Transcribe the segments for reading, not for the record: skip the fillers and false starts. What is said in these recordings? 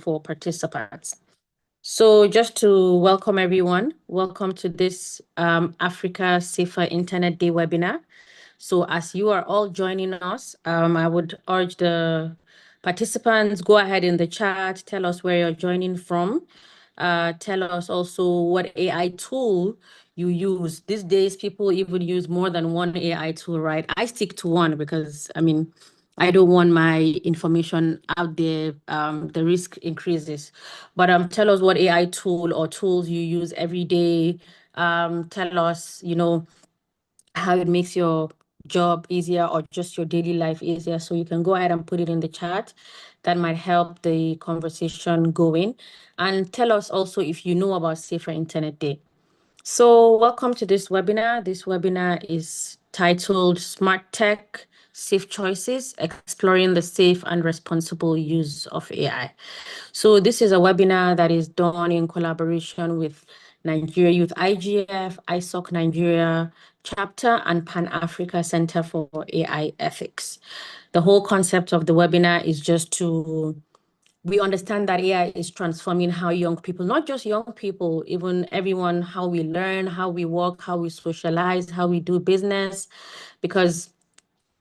for participants. So just to welcome everyone, welcome to this Africa Safer Internet Day webinar. So as you are all joining us, I would urge the participants, go ahead in the chat, tell us where you're joining from. Tell us also what AI tool you use. These days, people even use more than one AI tool, right? I stick to one because, I mean, I don't want my information out there. The risk increases. But tell us what AI tool or tools you use every day. Tell us, how it makes your job easier or just your daily life easier. So you can go ahead and put it in the chat. That might help the conversation going. And tell us also if you know about Safer Internet Day. So welcome to this webinar. This webinar is titled Smart Tech, Safe Choices, Exploring the Safe and Responsible Use of AI. So this is a webinar that is done in collaboration with Nigeria Youth IGF, ISOC Nigeria chapter, and Pan-Africa Center for AI Ethics. The whole concept of the webinar is just we understand that AI is transforming how young people, not just young people, even everyone, how we learn, how we work, how we socialize, how we do business, because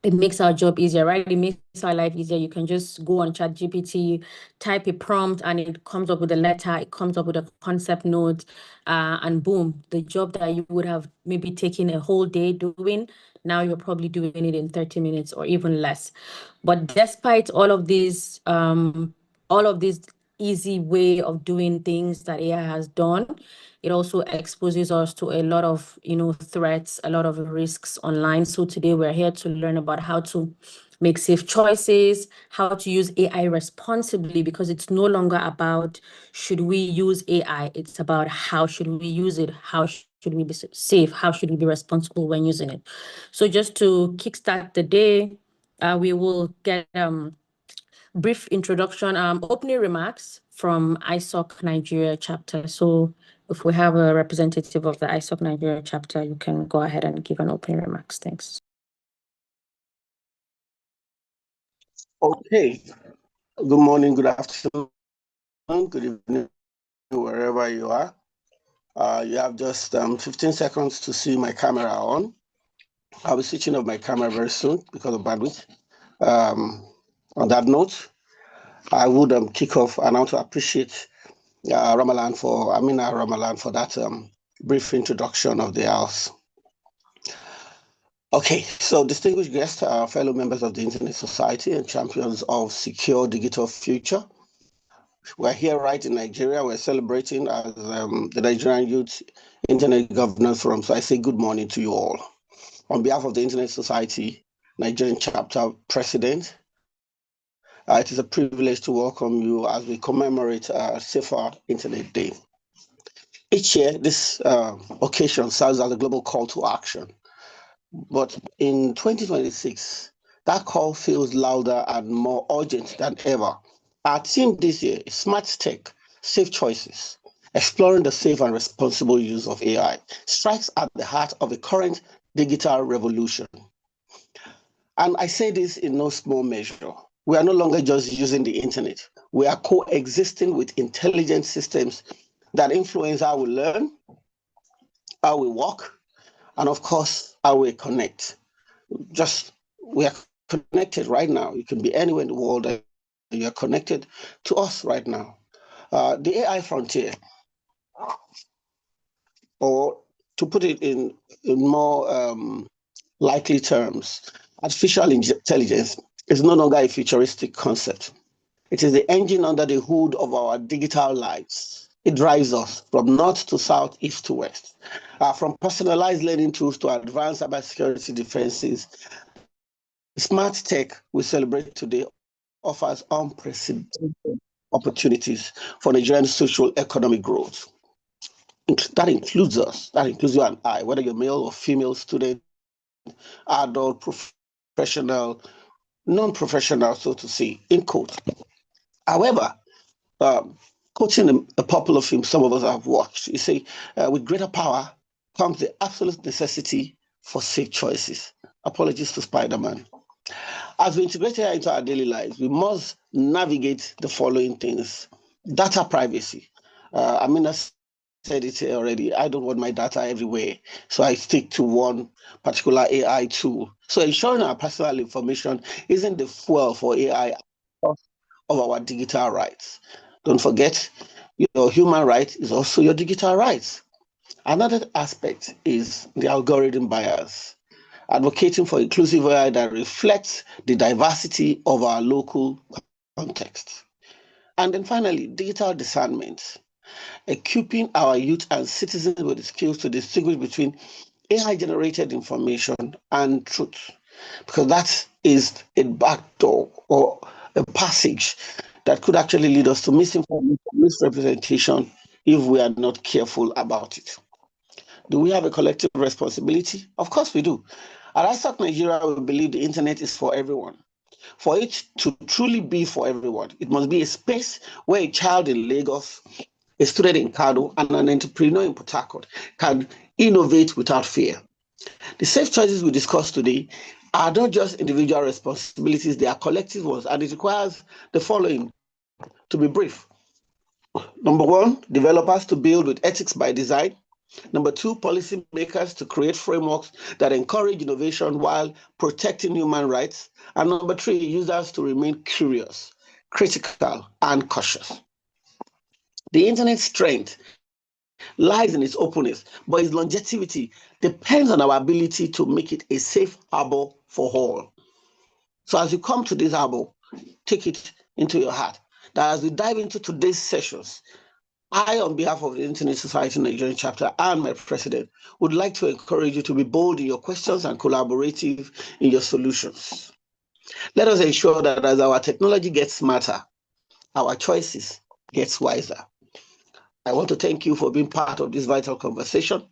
it makes our job easier, right? It makes our life easier. You can just go on ChatGPT, type a prompt, and it comes up with a letter, it comes up with a concept note, and boom, the job that you would have maybe taken a whole day doing, now you're probably doing it in 30 minutes or even less. But despite all of these easy way of doing things that AI has done, it also exposes us to a lot of, threats, a lot of risks online. So today we're here to learn about how to make safe choices, how to use AI responsibly, because it's no longer about should we use AI, it's about how should we use it, how should we be safe, how should we be responsible when using it. So just to kickstart the day, we will get brief introduction, opening remarks from ISOC Nigeria chapter. So if we have a representative of the ISOC Nigeria chapter, you can go ahead and give an opening remarks. Thanks. Okay. Good morning, good afternoon, good evening, wherever you are. You have just 15 seconds to see my camera on. I'll be switching off my camera very soon because of bandwidth. On that note, I would kick off, and I want to appreciate Amina Ramalan for that brief introduction of the house. Okay, so distinguished guests, fellow members of the Internet Society and champions of secure digital future. We're here right in Nigeria. We're celebrating as the Nigerian Youth Internet Governance Forum. So I say good morning to you all. On behalf of the Internet Society, Nigerian chapter president, it is a privilege to welcome you as we commemorate Safer Internet Day. Each year, this occasion serves as a global call to action. But in 2026, that call feels louder and more urgent than ever. Our theme this year is Smart Tech, Safe Choices, exploring the safe and responsible use of AI, strikes at the heart of the current digital revolution. And I say this in no small measure. We are no longer just using the internet. We are coexisting with intelligent systems that influence how we learn, how we work, and of course, how we connect. We are connected right now. You can be anywhere in the world and you are connected to us right now. The AI frontier, or to put it in more likely terms, artificial intelligence is no longer a futuristic concept. It is the engine under the hood of our digital lives. It drives us from north to south, east to west, from personalized learning tools to advanced cybersecurity defenses. Smart tech we celebrate today offers unprecedented opportunities for Nigerian social economic growth. That includes us, that includes you and I, whether you're male or female student, adult, professional, non-professional, so to say, in quote. However, quoting a popular film some of us have watched, you say, with greater power comes the absolute necessity for safe choices. Apologies to Spider-Man. As we integrate AI into our daily lives, we must navigate the following things. Data privacy. I mean, I said it already. I don't want my data everywhere, so I stick to one particular AI tool. So ensuring our personal information isn't the fuel for AI of our digital rights. Don't forget, your human right is also your digital rights. Another aspect is the algorithm bias, advocating for inclusive AI that reflects the diversity of our local context. And then finally, digital discernment, equipping our youth and citizens with the skills to distinguish between AI generated information and truth, because that is a backdoor or a passage that could actually lead us to misinformation, misrepresentation if we are not careful about it. Do we have a collective responsibility? Of course we do. At ISAC Nigeria, we believe the internet is for everyone. For it to truly be for everyone, it must be a space where a child in Lagos, a student in Kano, and an entrepreneur in Port Harcourt can innovate without fear. The safe choices we discussed today are not just individual responsibilities, they are collective ones, and it requires the following to be brief. Number one, developers to build with ethics by design. Number two, policymakers to create frameworks that encourage innovation while protecting human rights. And number three, users to remain curious, critical, and cautious. The internet's strength lies in its openness, but its longevity depends on our ability to make it a safe harbor for all. So as you come to this harbor, take it into your heart that as we dive into today's sessions, I, on behalf of the Internet Society Nigerian chapter and my president, would like to encourage you to be bold in your questions and collaborative in your solutions. Let us ensure that as our technology gets smarter, our choices get wiser. I want to thank you for being part of this vital conversation.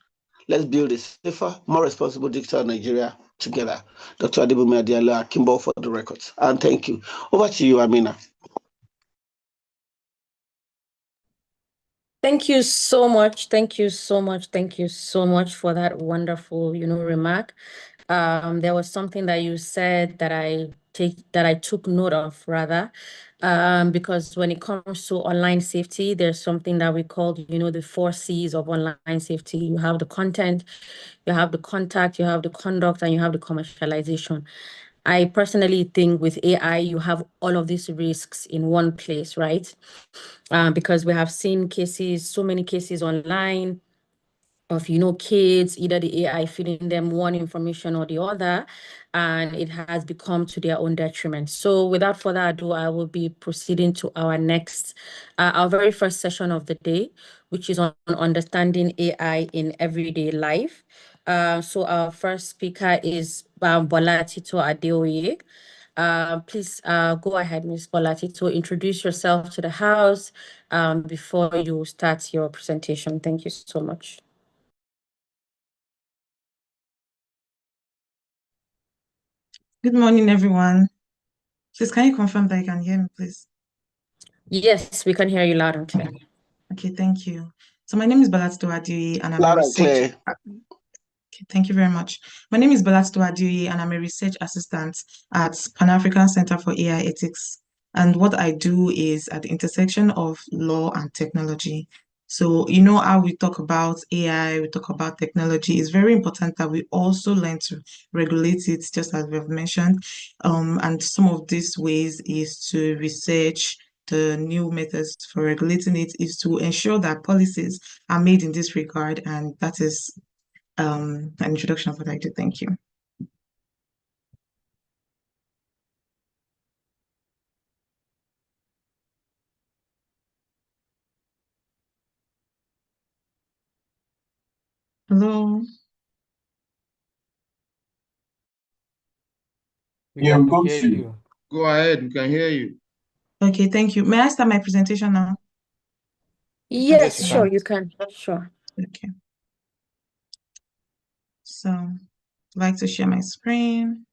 Let's build a safer, more responsible digital Nigeria together. Dr. Adebumi Adiala Kimbo for the records. And thank you. Over to you, Amina. Thank you so much. Thank you so much. Thank you so much for that wonderful, remark. There was something that you said that I took note of rather, because when it comes to online safety, there's something that we call, the 4 C's of online safety. You have the content, you have the contact, you have the conduct, and you have the commercialization. I personally think with AI, you have all of these risks in one place, right? Because we have seen cases, so many cases online of, kids, either the AI feeding them one information or the other, and it has become to their own detriment. So without further ado, I will be proceeding to our very first session of the day, which is on understanding AI in everyday life. So our first speaker is Bolatito Adeoye. Please go ahead, Ms. Bolatito, introduce yourself to the house before you start your presentation. Thank you so much. Good morning, everyone. Please, can you confirm that you can hear me, please? Yes, we can hear you loud and clear. Okay, thank you. So my name is Balatito Adeoye, and I'm Loud a and clear. Okay, thank you very much. My name is Balatito Adeoye, and I'm a research assistant at Pan-African Center for AI Ethics. And what I do is at the intersection of law and technology. So, how we talk about AI, we talk about technology. It's very important that we also learn to regulate it, just as we've mentioned. And some of these ways is to research the new methods for regulating it, is to ensure that policies are made in this regard, and that is an introduction of what I do. Thank you. Hello. Yeah, we can hear you. Go ahead, we can hear you. Okay, thank you. May I start my presentation now? Yes, you sure, can. you can. Sure. Okay. So, I'd like to share my screen.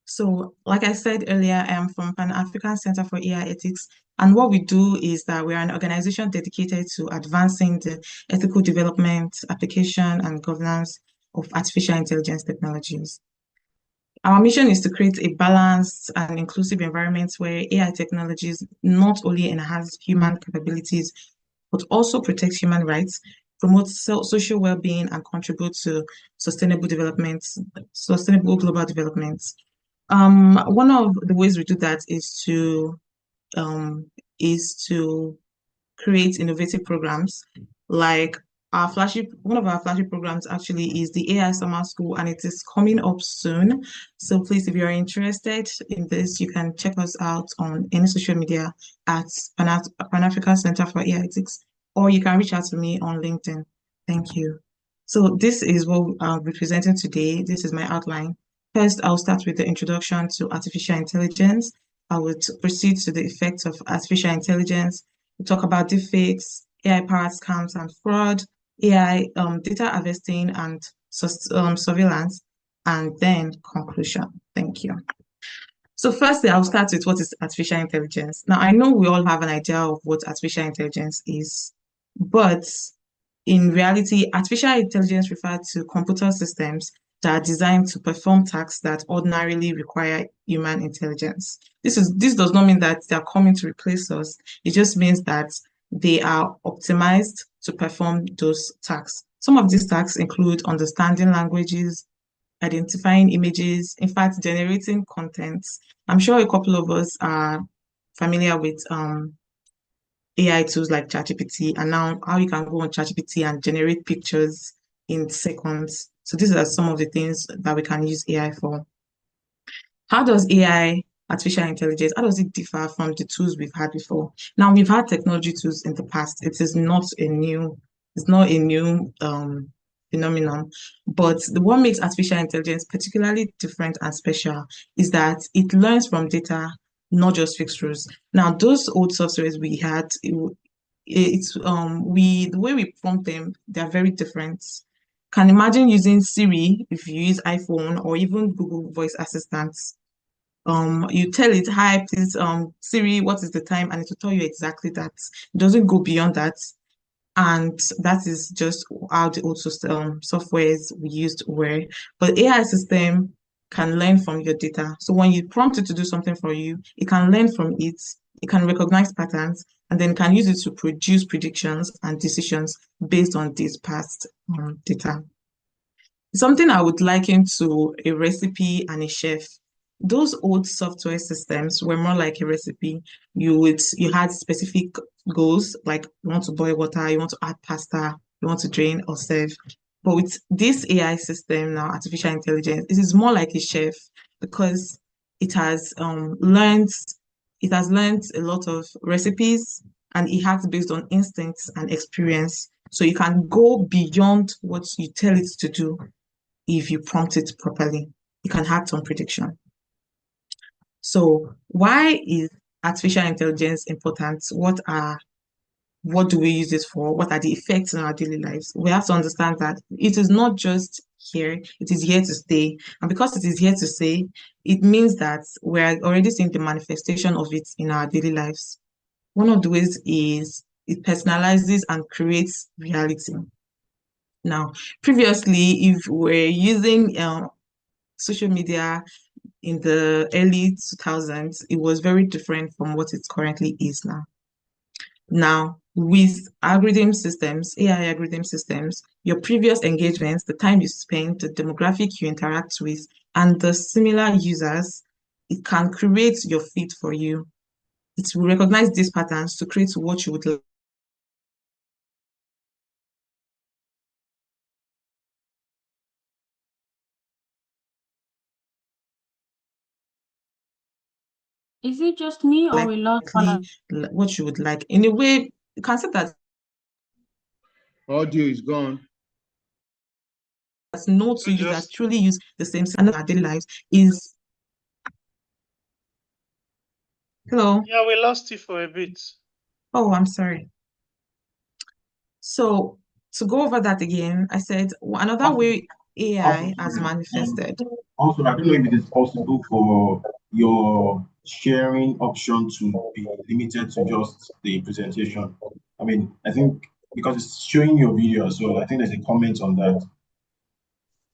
So, like I said earlier, I am from Pan-African Center for AI Ethics, and what we do is that we are an organization dedicated to advancing the ethical development, application, and governance of artificial intelligence technologies. Our mission is to create a balanced and inclusive environment where AI technologies not only enhance human capabilities, but also protect human rights, promote social well-being, and contribute to sustainable development, sustainable global development. One of the ways we do that um, is to create innovative programs. Like one of our flagship programs actually is the AI Summer School, and it is coming up soon. So please, if you're interested in this, you can check us out on any social media at Pan-African Center for AI Ethics, or you can reach out to me on LinkedIn. Thank you. So this is what I'll be presenting today. This is my outline. First, I'll start with the introduction to artificial intelligence. I would proceed to the effects of artificial intelligence. We talk about deepfakes, AI-powered scams and fraud, AI data harvesting and surveillance, and then conclusion. Thank you. So firstly, I'll start with what is artificial intelligence. Now, I know we all have an idea of what artificial intelligence is, but in reality, artificial intelligence refers to computer systems that are designed to perform tasks that ordinarily require human intelligence. This does not mean that they're coming to replace us. It just means that they are optimized to perform those tasks. Some of these tasks include understanding languages, identifying images, in fact, generating content. I'm sure a couple of us are familiar with AI tools like ChatGPT, and now how you can go on ChatGPT and generate pictures in seconds. So these are some of the things that we can use AI for. How does AI, artificial intelligence, how does it differ from the tools we've had before? Now, we've had technology tools in the past. It's not a new phenomenon. But what makes artificial intelligence particularly different and special is that it learns from data, not just fixed rules. Now, those old softwares we had, the way we prompt them, they're very different. Can imagine using Siri if you use iPhone or even Google Voice Assistants. You tell it, hi, please, Siri, what is the time? And it will tell you exactly that. It doesn't go beyond that. And that is just how the old softwares we used were. But AI system can learn from your data. So when you prompt it to do something for you, it can learn from it, it can recognize patterns, and then can use it to produce predictions and decisions based on this past data. Something I would liken to a recipe and a chef. Those old software systems were more like a recipe. You had specific goals, like you want to boil water, you want to add pasta, you want to drain or serve. But with this AI system now, artificial intelligence, it is more like a chef because it has learned a lot of recipes, and it acts based on instincts and experience. So you can go beyond what you tell it to do if you prompt it properly. It can act on prediction. So why is artificial intelligence important? What do we use it for? What are the effects in our daily lives? We have to understand that it is not just here, it is here to stay. And because it is here to stay, it means that we're already seeing the manifestation of it in our daily lives. One of the ways is it personalizes and creates reality. Now, previously, if we're using social media in the early 2000s, it was very different from what it currently is now. Now, with algorithm systems, AI algorithm systems, your previous engagements, the time you spend, the demographic you interact with, and the similar users, it can create your feed for you. It will recognize these patterns to create what you would like. Is it just me or we lost one? What you would like. In a way, you can say that audio is gone. There's no two users truly use the same system in our daily lives is. Hello. Yeah, we lost you for a bit. Oh, I'm sorry. So to go over that again, I said another way AI has manifested Also, I don't know if it is possible for your sharing option to be limited to just the presentation. I mean, I think because it's showing your video as well, I think there's a comment on that.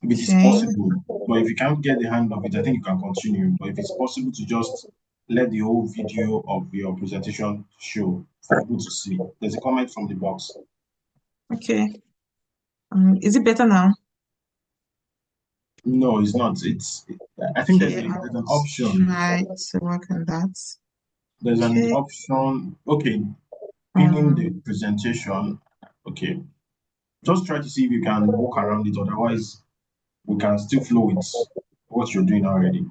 If it is Okay. possible, but if you can't get the hand of it, I think you can continue. But if it's possible to just let the whole video of your presentation show for people to see, there's a comment from the box. Okay. Is it better now? No, it's not. I think Okay, there's an I'll option. try to work on that. There's an Okay. option. Okay, pinning the Um, presentation. Okay, just try to see if you can walk around it. Otherwise, we can still flow with what you're doing already.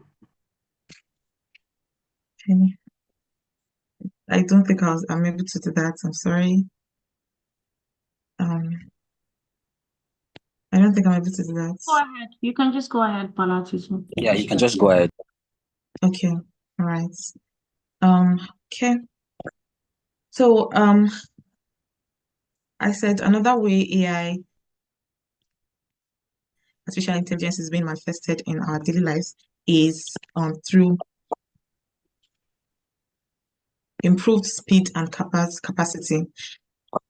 okay. I don't think I'm able to do that. I'm sorry. Um, I don't think I'm able to do that. Go ahead. You can just go ahead, Palatu. Yeah, you can just go ahead. Okay. All right. Okay. So, I said another way AI, artificial intelligence, is being manifested in our daily lives is through improved speed and capacity.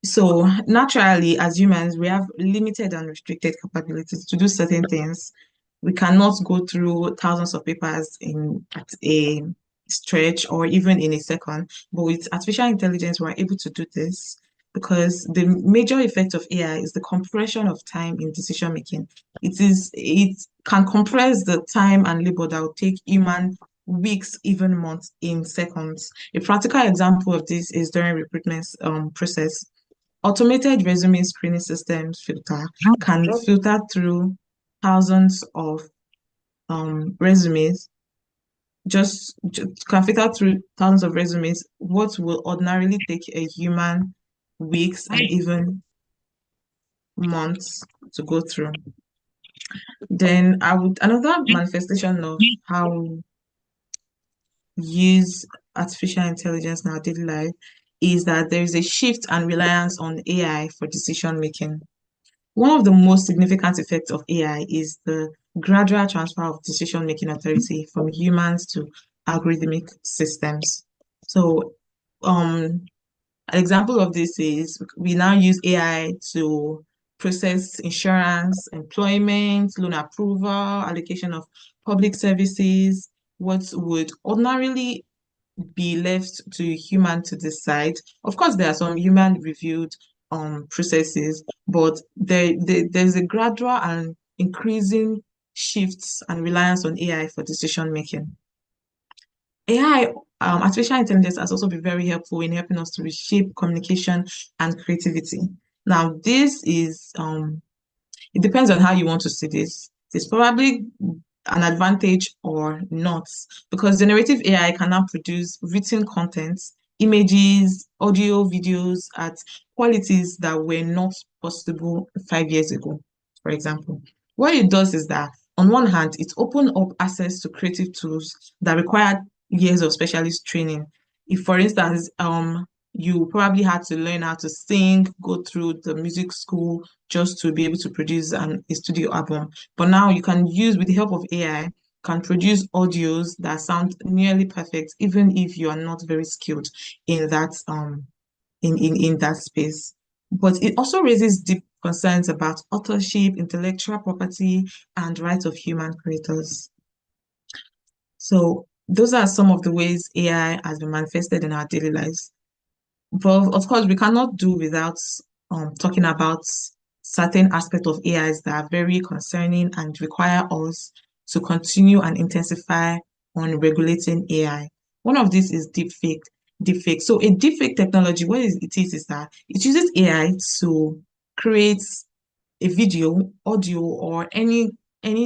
So naturally, as humans, we have limited and restricted capabilities to do certain things. We cannot go through thousands of papers at a stretch or even in a second. But with artificial intelligence, we're able to do this because the major effect of AI is the compression of time in decision making. It can compress the time and labor that would take human weeks, even months, in seconds. A practical example of this is during recruitment process. Automated resume screening systems can filter through thousands of resumes, can filter through thousands of resumes, what will ordinarily take a human weeks and even months to go through. Then another manifestation of how we use artificial intelligence in our daily life is that there is a shift and reliance on AI for decision making. One of the most significant effects of AI is the gradual transfer of decision-making authority from humans to algorithmic systems. So, an example of this is we now use AI to process insurance, employment, loan approval, allocation of public services, what would ordinarily be left to human to decide. Of course, there are some human reviewed processes, but there's a gradual and increasing shifts and reliance on AI for decision making. AI, artificial intelligence, has also been very helpful in helping us to reshape communication and creativity. Now, this is it depends on how you want to see this. It's probably an advantage or not, because generative AI can now produce written content, images, audio, videos at qualities that were not possible 5 years ago, for example. What it does is that, on one hand, it opens up access to creative tools that require years of specialist training. If, for instance, you probably had to learn how to sing, go through the music school just to be able to produce a studio album. But now you can use, with the help of AI, can produce audios that sound nearly perfect, even if you are not very skilled in that in that space. But it also raises deep concerns about authorship, intellectual property, and rights of human creators. So those are some of the ways AI has been manifested in our daily lives. But of course, we cannot do without talking about certain aspects of AIs that are very concerning and require us to continue and intensify on regulating AI. One of these is deepfake. Deepfake. So a deepfake technology, what it is that it uses AI to create a video, audio, or any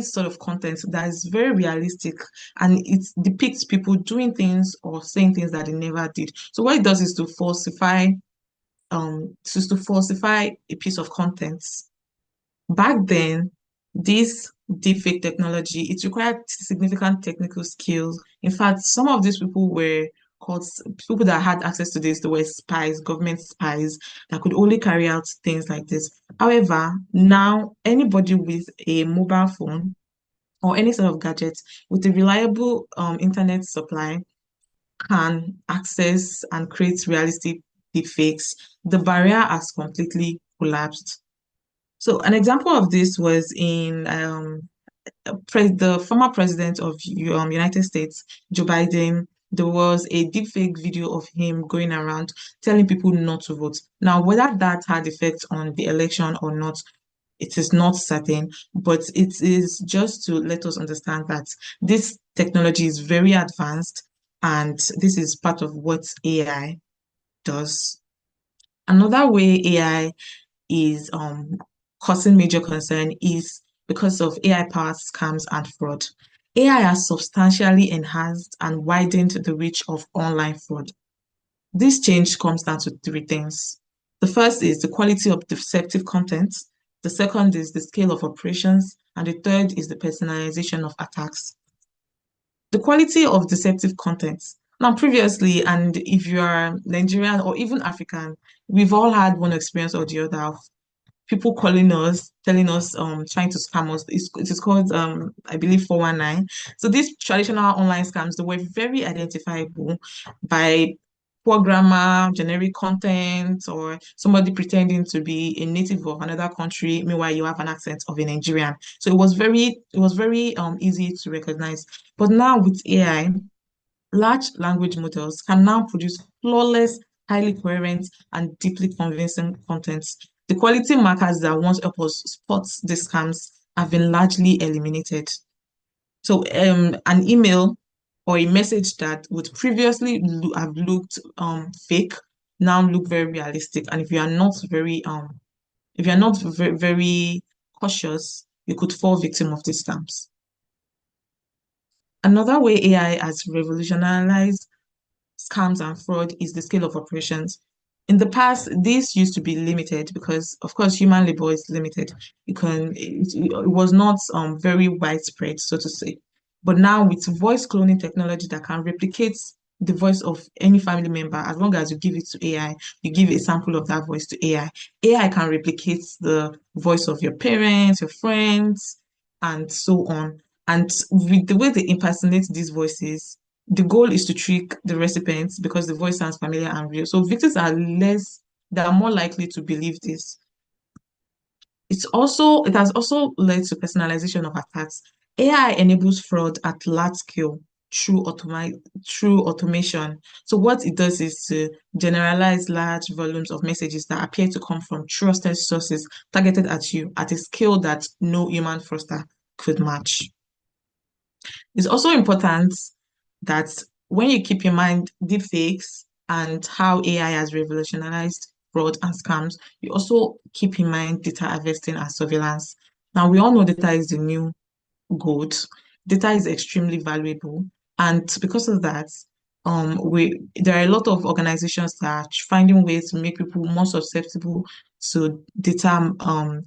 sort of content that is very realistic, and it depicts people doing things or saying things that they never did. So what it does is to falsify a piece of content. Back then, this deepfake technology, it required significant technical skills. In fact, some of these people were called people that had access to this, they were spies, government spies that could only carry out things like this. However, now anybody with a mobile phone or any sort of gadget with a reliable internet supply can access and create realistic deepfakes, the barrier has completely collapsed. So an example of this was in the former president of United States, Joe Biden. There was a deepfake video of him going around telling people not to vote. Now, whether that had effect on the election or not, it is not certain, but it is just to let us understand that this technology is very advanced and this is part of what AI does. Another way AI is causing major concern is because of AI-powered scams and fraud. AI has substantially enhanced and widened the reach of online fraud. This change comes down to three things. The first is the quality of deceptive content. The second is the scale of operations. And the third is the personalization of attacks. The quality of deceptive content. Now, previously, and if you are Nigerian or even African, we've all had one experience or the other of people calling us, telling us, trying to scam us. It is called, I believe, 419. So these traditional online scams, they were very identifiable by poor grammar, generic content, or somebody pretending to be a native of another country. Meanwhile, you have an accent of a Nigerian. So it was very easy to recognize. But now with AI, large language models can now produce flawless, highly coherent, and deeply convincing content. The quality markers that once help us spot these scams have been largely eliminated. So an email or a message that would previously have looked fake now look very realistic. And if you're not very cautious, you could fall victim of these scams. Another way AI has revolutionized scams and fraud is the scale of operations. In the past, this used to be limited because, of course, human labor is limited. It was not very widespread, so to say. But now with voice cloning technology that can replicate the voice of any family member, as long as you give it to AI, you give a sample of that voice to AI. AI can replicate the voice of your parents, your friends, and so on. And with the way they impersonate these voices, the goal is to trick the recipients because the voice sounds familiar and real. So victims they are more likely to believe this. It has also led to personalization of attacks. AI enables fraud at large scale through automation. So what it does is to generalize large volumes of messages that appear to come from trusted sources targeted at you at a scale that no human fraudster could match. It's also important that when you keep in mind deepfakes and how AI has revolutionized fraud and scams, you also keep in mind data harvesting and surveillance. Now, we all know data is the new gold. Data is extremely valuable, and because of that, there are a lot of organizations that are finding ways to make people more susceptible to data,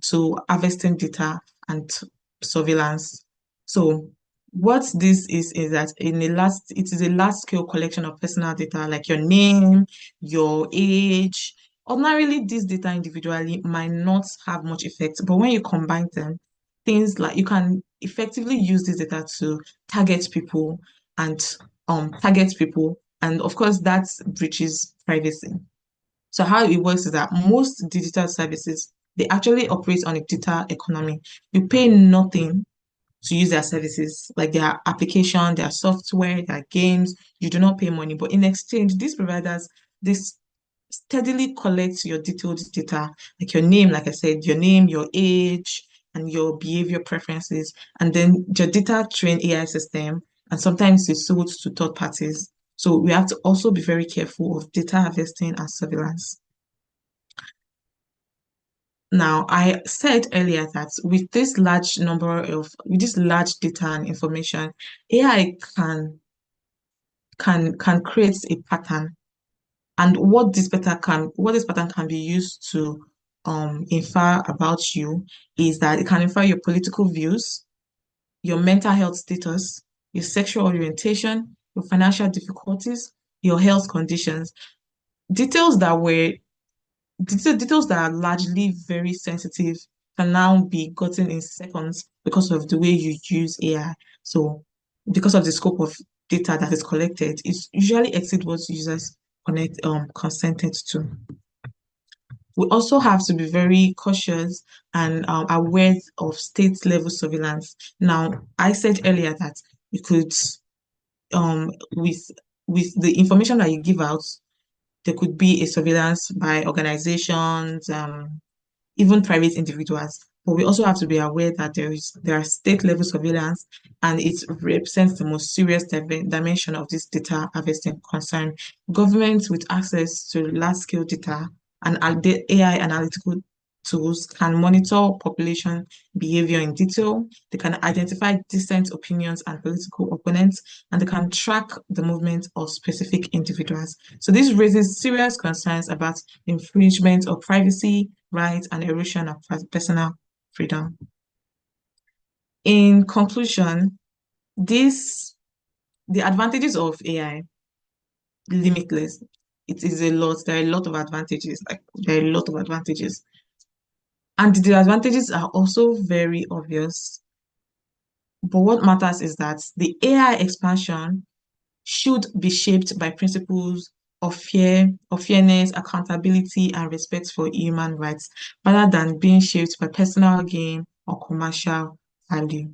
to harvesting data and surveillance. So what this is that it is a large scale collection of personal data like your name, your age. Ordinarily, this data individually might not have much effect, but when you combine them, things like you can effectively use this data to target people and and of course that breaches privacy. So how it works is that most digital services they actually operate on a data economy. You pay nothing to use their services, like their application, their software, their games. You do not pay money, but in exchange, these providers this steadily collect your detailed data, like your name, like I said, your name, your age, and your behavior preferences, and then your data train AI system, and sometimes it's sold to third parties. So we have to also be very careful of data harvesting and surveillance. Now, I said earlier that with this large data and information, AI can create a pattern. And what this pattern can be used to infer about you is that it can infer your political views, your mental health status, your sexual orientation, your financial difficulties, your health conditions, details that are largely very sensitive can now be gotten in seconds because of the way you use AI. So because of the scope of data that is collected, it usually exceeds what users consented to. We also have to be very cautious and aware of state level surveillance. Now, I said earlier that you could, with the information that you give out, there could be a surveillance by organizations, even private individuals. But we also have to be aware that there are state level surveillance, and it represents the most serious dimension of this data harvesting concern. Governments with access to large scale data and AI analytical tools can monitor population behavior in detail. They can identify dissident opinions and political opponents, and they can track the movement of specific individuals. So this raises serious concerns about infringement of privacy rights and erosion of personal freedom. In conclusion, the advantages of AI, limitless. It is a lot. There are a lot of advantages. There are a lot of advantages. And the disadvantages are also very obvious. But what matters is that the AI expansion should be shaped by principles of fairness, accountability, and respect for human rights, rather than being shaped by personal gain or commercial value.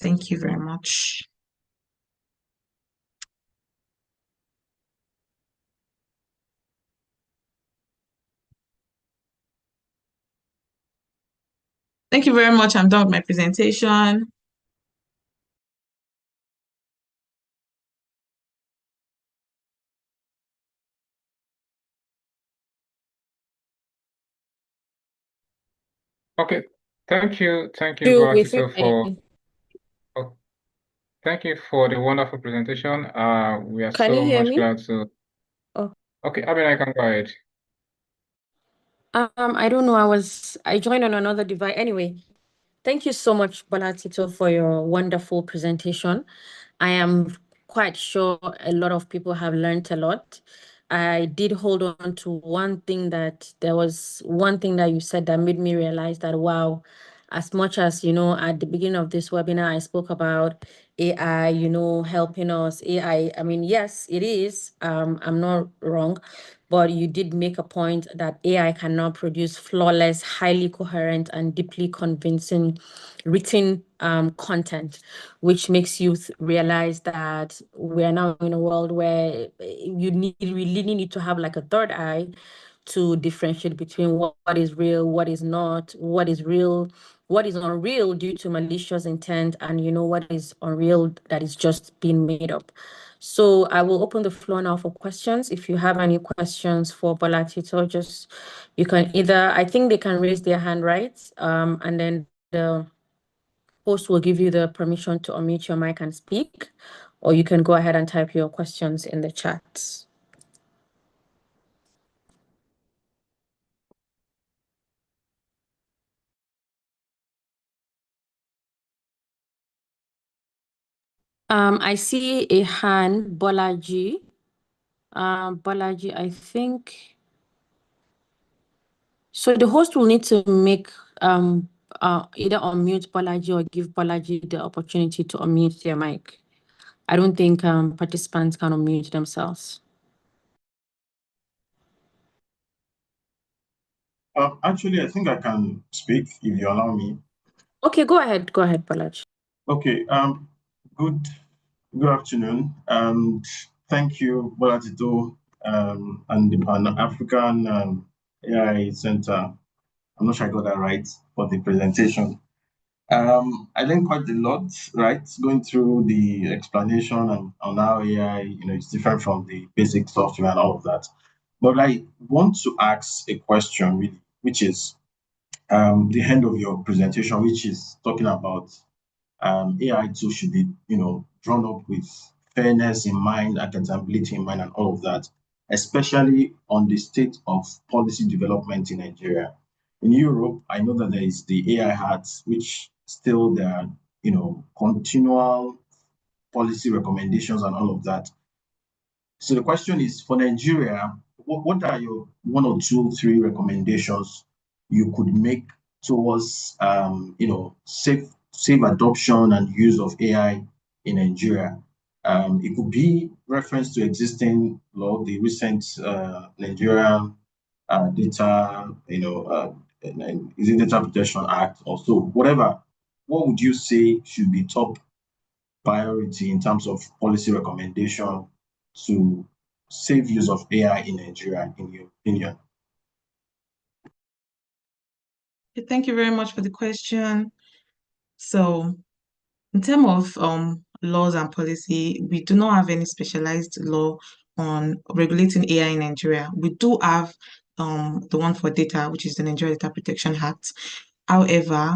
Thank you very much. Thank you very much. I'm done with my presentation. Okay, thank you, Bolatito, thank you for the wonderful presentation. We are Can you so hear much me? glad to. Oh. Okay, I mean, I can go ahead. I don't know. I joined on another device. Anyway, thank you so much, Bolatito, for your wonderful presentation. I am quite sure a lot of people have learned a lot. I did hold on to one thing that you said that made me realize that, wow, as much as, at the beginning of this webinar, I spoke about AI, helping us. AI, I mean, yes, it is. I'm not wrong. But you did make a point that AI cannot produce flawless, highly coherent, and deeply convincing written content, which makes you realize that we're now in a world where you really need to have like a third eye to differentiate between what is real, what is not, what is real, what is unreal due to malicious intent, and what is unreal that is just being made up. So I will open the floor now for questions. If you have any questions for Bolatito, you can either, I think they can raise their hand, right? And then the host will give you the permission to unmute your mic and speak, or you can go ahead and type your questions in the chat. I see a hand, Bolaji. Bolaji, I think. So the host will need to make either unmute Bolaji or give Bolaji the opportunity to unmute their mic. I don't think participants can unmute themselves. Actually, I think I can speak if you allow me. Okay, go ahead, Bolaji. Okay. Good afternoon, and thank you, Bolatito, and the Pan-African AI Center. I'm not sure I got that right for the presentation. I learned quite a lot, right? Going through the explanation on how AI, it's different from the basic software and all of that. But I want to ask a question, really, which is the end of your presentation, which is talking about AI tools should be, drawn up with fairness in mind, accountability in mind, and all of that, especially on the state of policy development in Nigeria. In Europe, I know that there is the AI Act, which still there are, continual policy recommendations and all of that. So the question is, for Nigeria, what are your 1 or 2, 3 recommendations you could make towards safe adoption and use of AI in Nigeria. It could be reference to existing law, the recent Nigerian data, is it Data Protection Act or so, whatever. What would you say should be top priority in terms of policy recommendation to safe use of AI in Nigeria, in your opinion? Thank you very much for the question. So, in terms of laws and policy, we do not have any specialized law on regulating AI in Nigeria. We do have the one for data, which is the Nigeria Data Protection Act. However,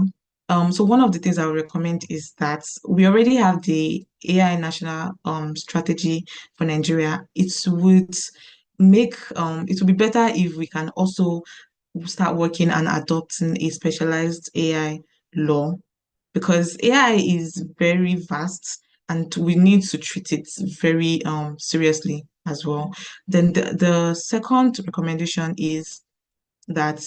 so one of the things I would recommend is that we already have the AI national strategy for Nigeria. It would be better if we can also start working and adopting a specialized AI law, because AI is very vast and we need to treat it very seriously as well. Then the second recommendation is that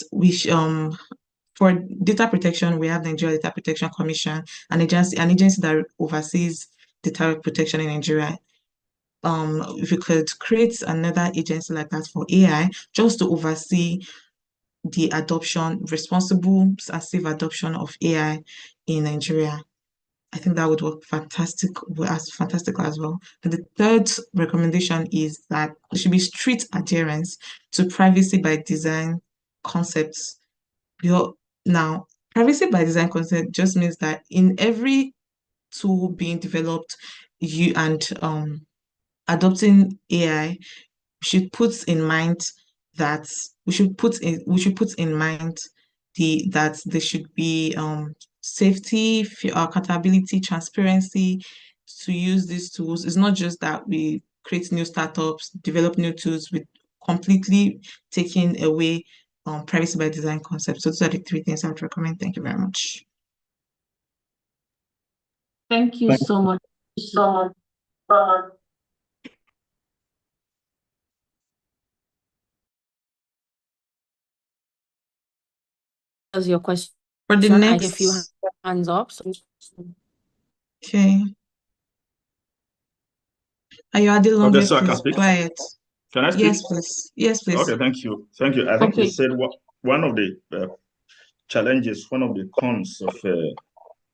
for data protection, we have the Nigeria Data Protection Commission, an agency that oversees data protection in Nigeria. If we could create another agency like that for AI, just to oversee the responsible and safe adoption of AI in Nigeria, I think that would work fantastic as well. And the third recommendation is that there should be strict adherence to privacy by design concepts. Now, privacy by design concept just means that in every tool being developed, adopting AI, we should put in mind that that there should be safety, accountability, transparency to use these tools. It's not just that we create new startups, develop new tools with completely taking away privacy by design concepts. So those are the three things I would recommend. Thank you very much. Thank you so much. Your question. For the I next, see a few hands up. So. Okay. Ayodele, Okay, so I can please, speak. quiet. Can I speak? Yes, please. Yes, please. Okay, thank you. Thank you. I think you said one of the challenges, one of the cons of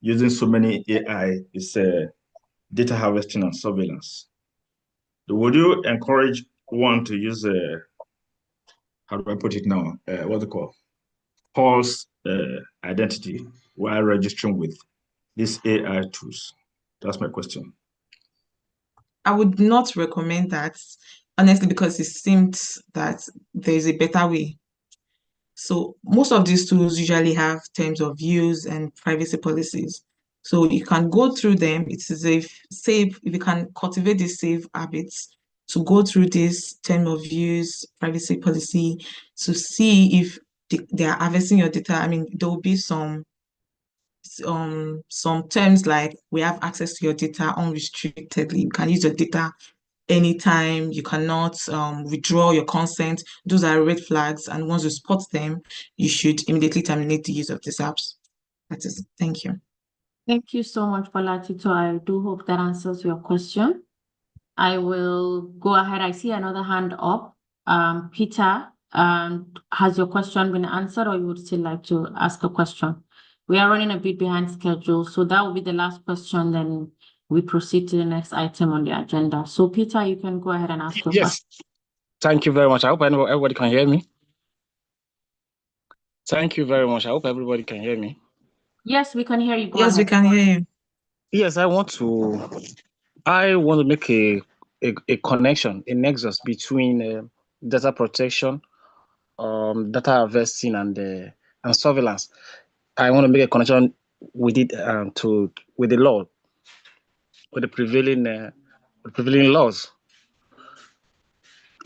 using so many AI is data harvesting and surveillance. Would you encourage one to use how do I put it now? What's it called? False identity while registering with these AI tools? That's my question. I would not recommend that, honestly, because it seems that there's a better way. So most of these tools usually have terms of use and privacy policies. So you can go through them. It's safe, if you can cultivate these safe habits to go through this term of use, privacy policy, to see if they are harvesting your data. I mean, there will be some terms like we have access to your data unrestrictedly. You can use your data anytime. You cannot withdraw your consent. Those are red flags, and once you spot them, you should immediately terminate the use of these apps. That is, thank you. Thank you so much, Bolatito. I do hope that answers your question. I will go ahead. I see another hand up. Peter, has your question been answered, or you would still like to ask a question? We are running a bit behind schedule, so that will be the last question. Then we proceed to the next item on the agenda. So, Peter, you can go ahead and ask your question. Thank you very much. I hope everybody can hear me. Thank you very much. I hope everybody can hear me. Yes, we can hear you. Go Yes, ahead. we can hear you. Yes, I want to make a connection, a nexus between data protection, data harvesting, and surveillance. I want to make a connection with it with the law, with the prevailing laws.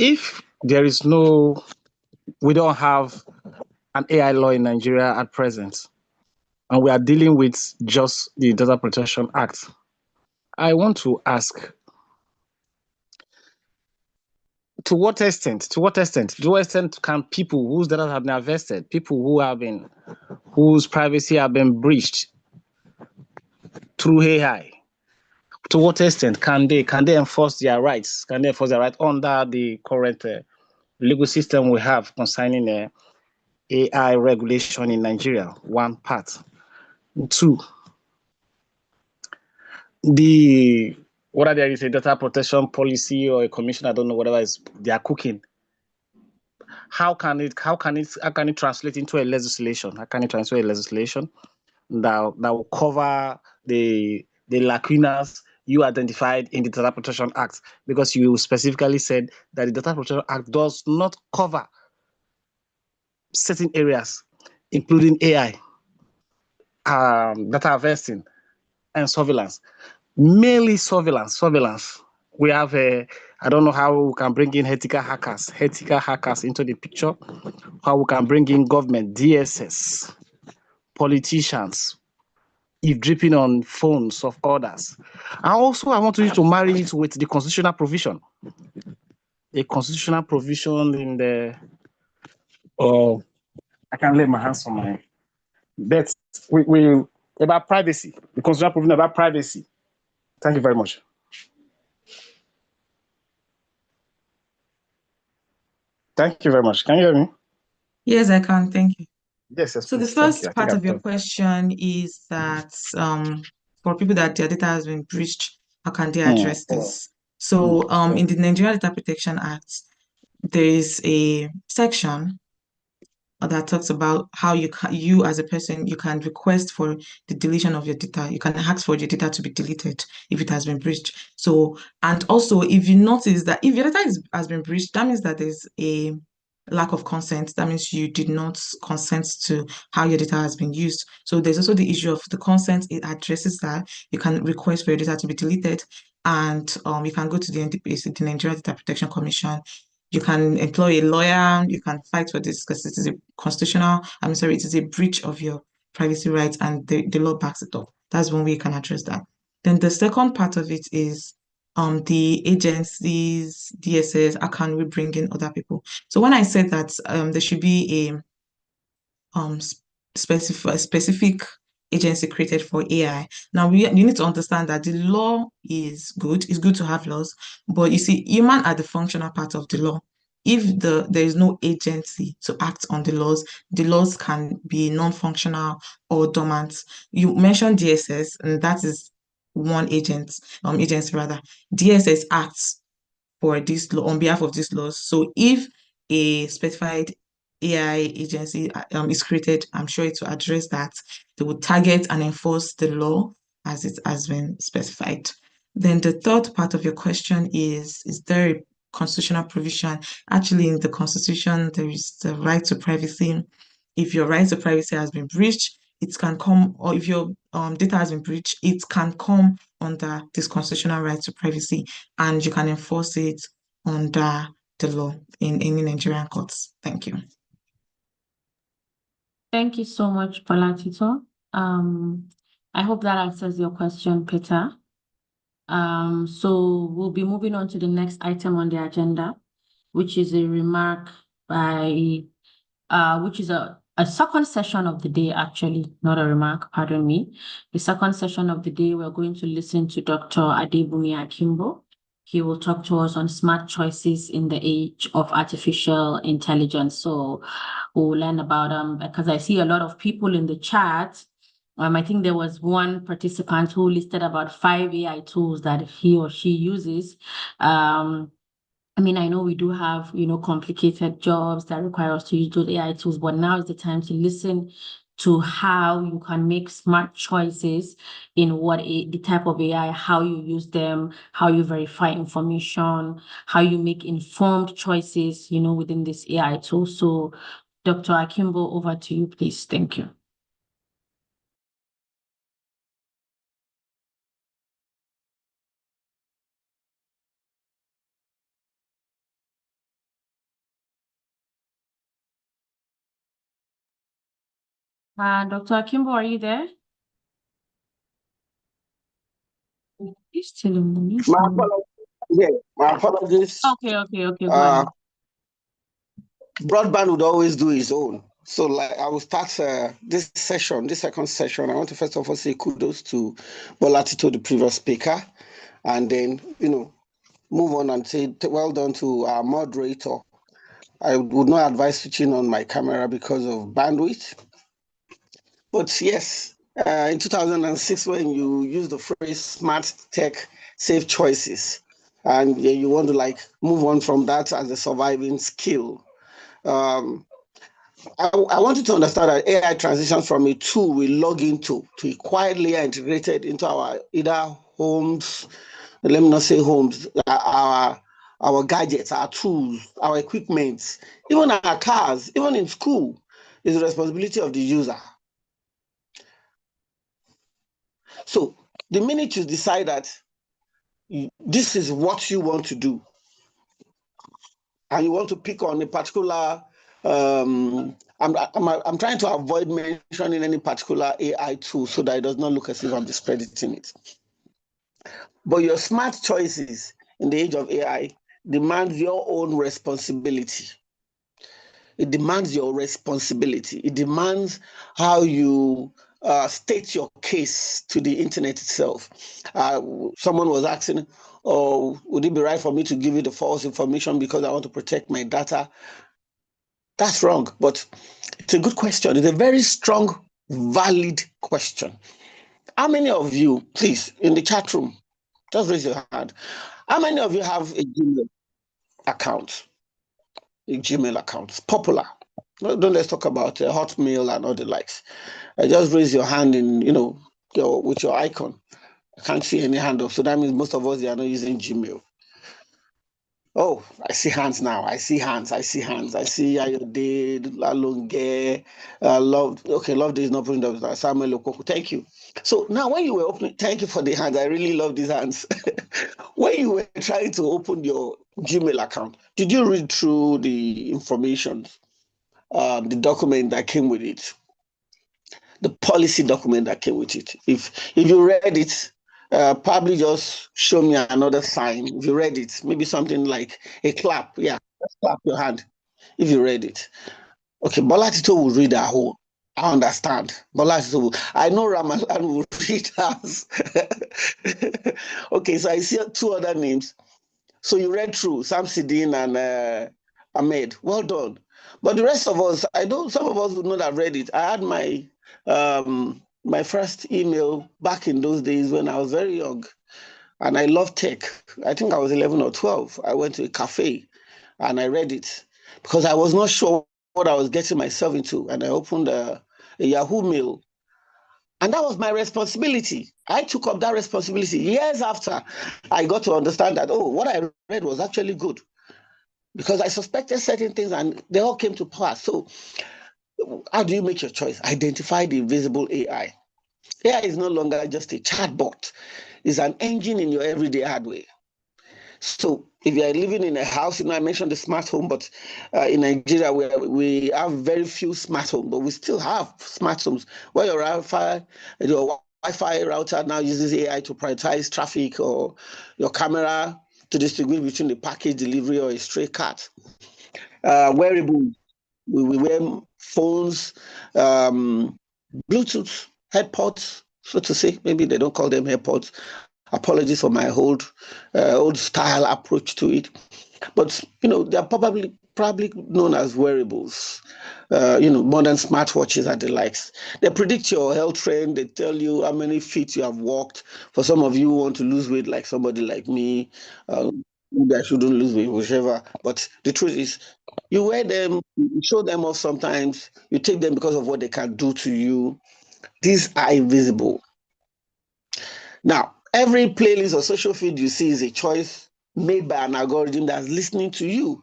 If there is we don't have an AI law in Nigeria at present, and we are dealing with just the Data Protection Act, I want to ask, to what extent can people whose data have been harvested, people whose privacy have been breached through AI, to what extent can they enforce their rights? Can they enforce their right under the current legal system we have concerning AI regulation in Nigeria? One part. Two, whether there is a data protection policy or a commission, I don't know, whatever is they are cooking. How can it translate into a legislation? How can it translate a legislation that will cover the lacunas you identified in the Data Protection Act? Because you specifically said that the Data Protection Act does not cover certain areas, including AI, data harvesting, and surveillance. Mainly surveillance. We have I don't know how we can bring in ethical hackers into the picture, how we can bring in government, DSS, politicians, eavesdropping on phones of others. And also, I want you to marry it with the constitutional provision. A constitutional provision in the, I can't lay my hands on my, but we about privacy, the constitutional provision about privacy. Thank you very much. Thank you very much. Can you hear me? Yes, I can. Thank you. Yes, So please. the first part of your question is that for people that their data has been breached, how can they address this? So in the Nigerian Data Protection Act, there is a section that talks about how you as a person, you can request for the deletion of your data. You can ask for your data to be deleted if it has been breached. So, and also if you notice that if your data has been breached, that means that there's a lack of consent. That means you did not consent to how your data has been used. So there's also the issue of the consent. It addresses that. You can request for your data to be deleted, and you can go to the NDPC, the Nigerian Data Protection Commission. You can employ a lawyer, you can fight for this because it is it is a breach of your privacy rights, and the law backs it up. That's one way you can address that. Then the second part of it is the agencies, DSS, how can we bring in other people? So when I said that there should be a specific agency created for AI. Now you need to understand that the law is good. It's good to have laws, but you see, human are the functional part of the law. If there is no agency to act on the laws can be non-functional or dormant. You mentioned DSS, and that is one agency rather. DSS acts for this law on behalf of these laws. So if a specified AI agency is created, I'm sure it will address that. They will target and enforce the law as it has been specified. Then the third part of your question is there a constitutional provision? Actually, in the Constitution, there is the right to privacy. If your right to privacy has been breached, it can come, or if your data has been breached, it can come under this constitutional right to privacy, and you can enforce it under the law in any Nigerian courts. Thank you. Thank you so much, Bolatito. I hope that answers your question, Peter. So we'll be moving on to the next item on the agenda, which is a remark by, which is a second session of the day, actually, not a remark, pardon me. The second session of the day, we're going to listen to Dr. Adebumi Akimbo. He will talk to us on smart choices in the age of artificial intelligence. So we'll learn about, because I see a lot of people in the chat. I think there was one participant who listed about 5 AI tools that he or she uses. I mean, I know we do have, complicated jobs that require us to use those AI tools, but now is the time to listen to how you can make smart choices in the type of AI, how you use them, how you verify information, how you make informed choices, within this AI tool. So, Dr. Akimbo, over to you, please. Thank you. Dr. Akimbo, are you there? He's still in the meeting. Yeah, my apologies. Okay, go ahead. Broadband would always do its own. So like I will start this session, this second session. I want to first of all say kudos to Bolatito, the previous speaker, and then, move on and say well done to our moderator. I would not advise switching on my camera because of bandwidth. But yes, in 2006, when you use the phrase smart tech, safe choices, and you want to like move on from that as a surviving skill. I want you to understand that AI transitions from a tool we log into to a quiet layer integrated into our either homes, let me not say homes, our gadgets, our tools, our equipment, even our cars, even in school, is the responsibility of the user. So the minute you decide that this is what you want to do, and you want to pick on a particular, I'm trying to avoid mentioning any particular AI tool so that it does not look as if I'm discrediting it. But your smart choices in the age of AI demands your own responsibility. It demands your responsibility. It demands how you state your case to the internet itself. Someone was asking, oh, would it be right for me to give you the false information because I want to protect my data? That's wrong, but it's a good question. It's a very strong, valid question. How many of you, please, in the chat room, just raise your hand. How many of you have a Gmail account? A Gmail account. It's popular. Don't let's talk about Hotmail and all the likes. Just raise your hand in, with your icon. I can't see any hand up. So that means most of us are not using Gmail. Oh, I see hands now. I see hands. I see Ayode, Lalonge, Love. Okay, Love Day is not putting up. Samuel Okoko. Thank you. So now when you were opening, thank you for the hands. I really love these hands. When you were trying to open your Gmail account, did you read through the information, the document that came with it? The policy document that came with it. If you read it, probably just show me another sign. If you read it, maybe something like a clap. Yeah, just clap your hand if you read it. Okay, Bolatito will read that whole. I understand. Bolatito will. I know Ramalan will read us. Okay, so I see two other names. So you read through Samsidin and Ahmed. Well done. But the rest of us, I know some of us would not have read it. I had my first email back in those days when I was very young, and I loved tech. I think I was 11 or 12. I went to a cafe and I read it because I was not sure what I was getting myself into, and I opened a Yahoo mail. And that was my responsibility. I took up that responsibility years after I got to understand that, oh, what I read was actually good, because I suspected certain things and they all came to pass. So how do you make your choice? Identify the invisible AI. AI is no longer just a chatbot. It's an engine in your everyday hardware. So if you are living in a house, I mentioned the smart home, but in Nigeria, we have very few smart homes, but we still have smart homes where your Wi-Fi router now uses AI to prioritize traffic, or your camera to distinguish between a package delivery or a stray cat. Wearables, we wear phones, Bluetooth headpods, so to say. Maybe they don't call them headpods. Apologies for my old style approach to it, but they're probably known as wearables. Modern smartwatches and the likes. They predict your health trend. They tell you how many feet you have walked. For some of you who want to lose weight, like somebody like me, maybe I shouldn't lose weight, whichever. But the truth is, you wear them, you show them off sometimes. You take them because of what they can do to you. These are invisible. Now, every playlist or social feed you see is a choice made by an algorithm that's listening to you.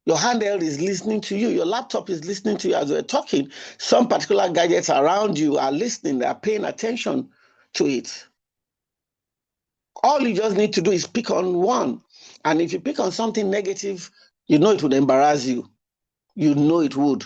Your handheld is listening to you. Your laptop is listening to you as we're talking. Some particular gadgets around you are listening. They are paying attention to it. All you just need to do is pick on one. And if you pick on something negative, it would embarrass you. It would.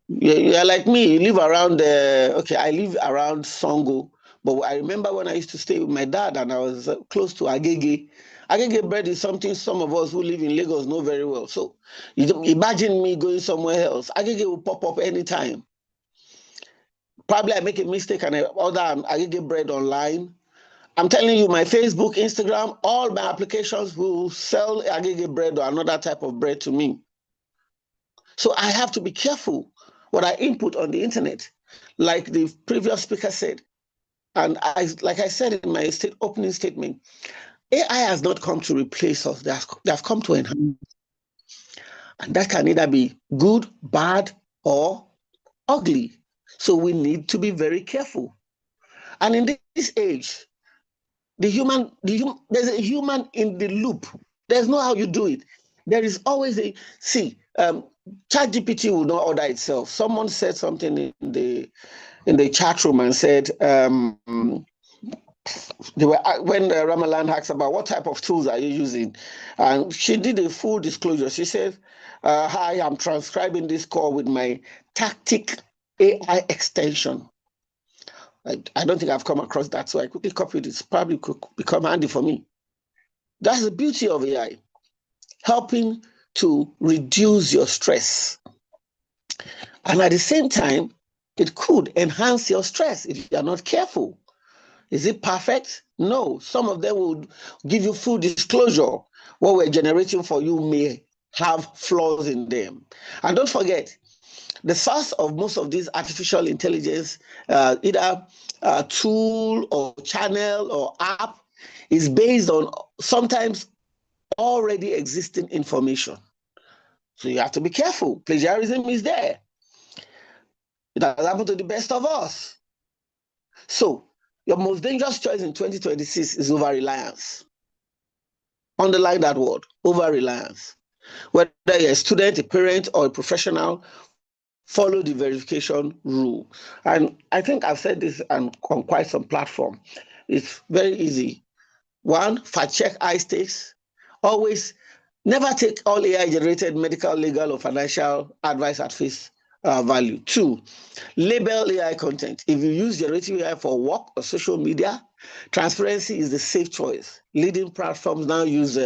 You're like me. You live around, I live around Songo. But I remember when I used to stay with my dad and I was close to Agege. Agege bread is something some of us who live in Lagos know very well. So you imagine me going somewhere else. Agege will pop up anytime. Probably I make a mistake and I order an Agege bread online. I'm telling you, my Facebook, Instagram, all my applications will sell Agege bread or another type of bread to me. So I have to be careful what I input on the internet. Like the previous speaker said, and like I said in my opening statement, AI has not come to replace us. They have come to enhance. And that can either be good, bad, or ugly. So we need to be very careful. And in this age, there's a human in the loop. There's no how you do it. There is always ChatGPT will not order itself. Someone said something in the chat room and said, when Ramalan asked about what type of tools are you using, and she did a full disclosure. She said, hi, I'm transcribing this call with my Tactic AI extension. I don't think I've come across that, so I quickly copied it. It's probably could become handy for me. That's the beauty of AI, helping to reduce your stress. And at the same time, it could enhance your stress if you're not careful. Is it perfect? No. Some of them will give you full disclosure. What we're generating for you may have flaws in them. And don't forget, the source of most of these artificial intelligence, either tool or channel or app, is based on sometimes already existing information. So you have to be careful. Plagiarism is there. It has happened to the best of us. So your most dangerous choice in 2026 is over-reliance. Underline that word, over-reliance. Whether you're a student, a parent, or a professional, follow the verification rule. And I think I've said this on quite some platform. It's very easy. One, fact check high stakes. Always never take all AI-generated medical, legal, or financial advice at face value. Two, label AI content. If you use generative AI for work or social media, transparency is the safe choice. Leading platforms now use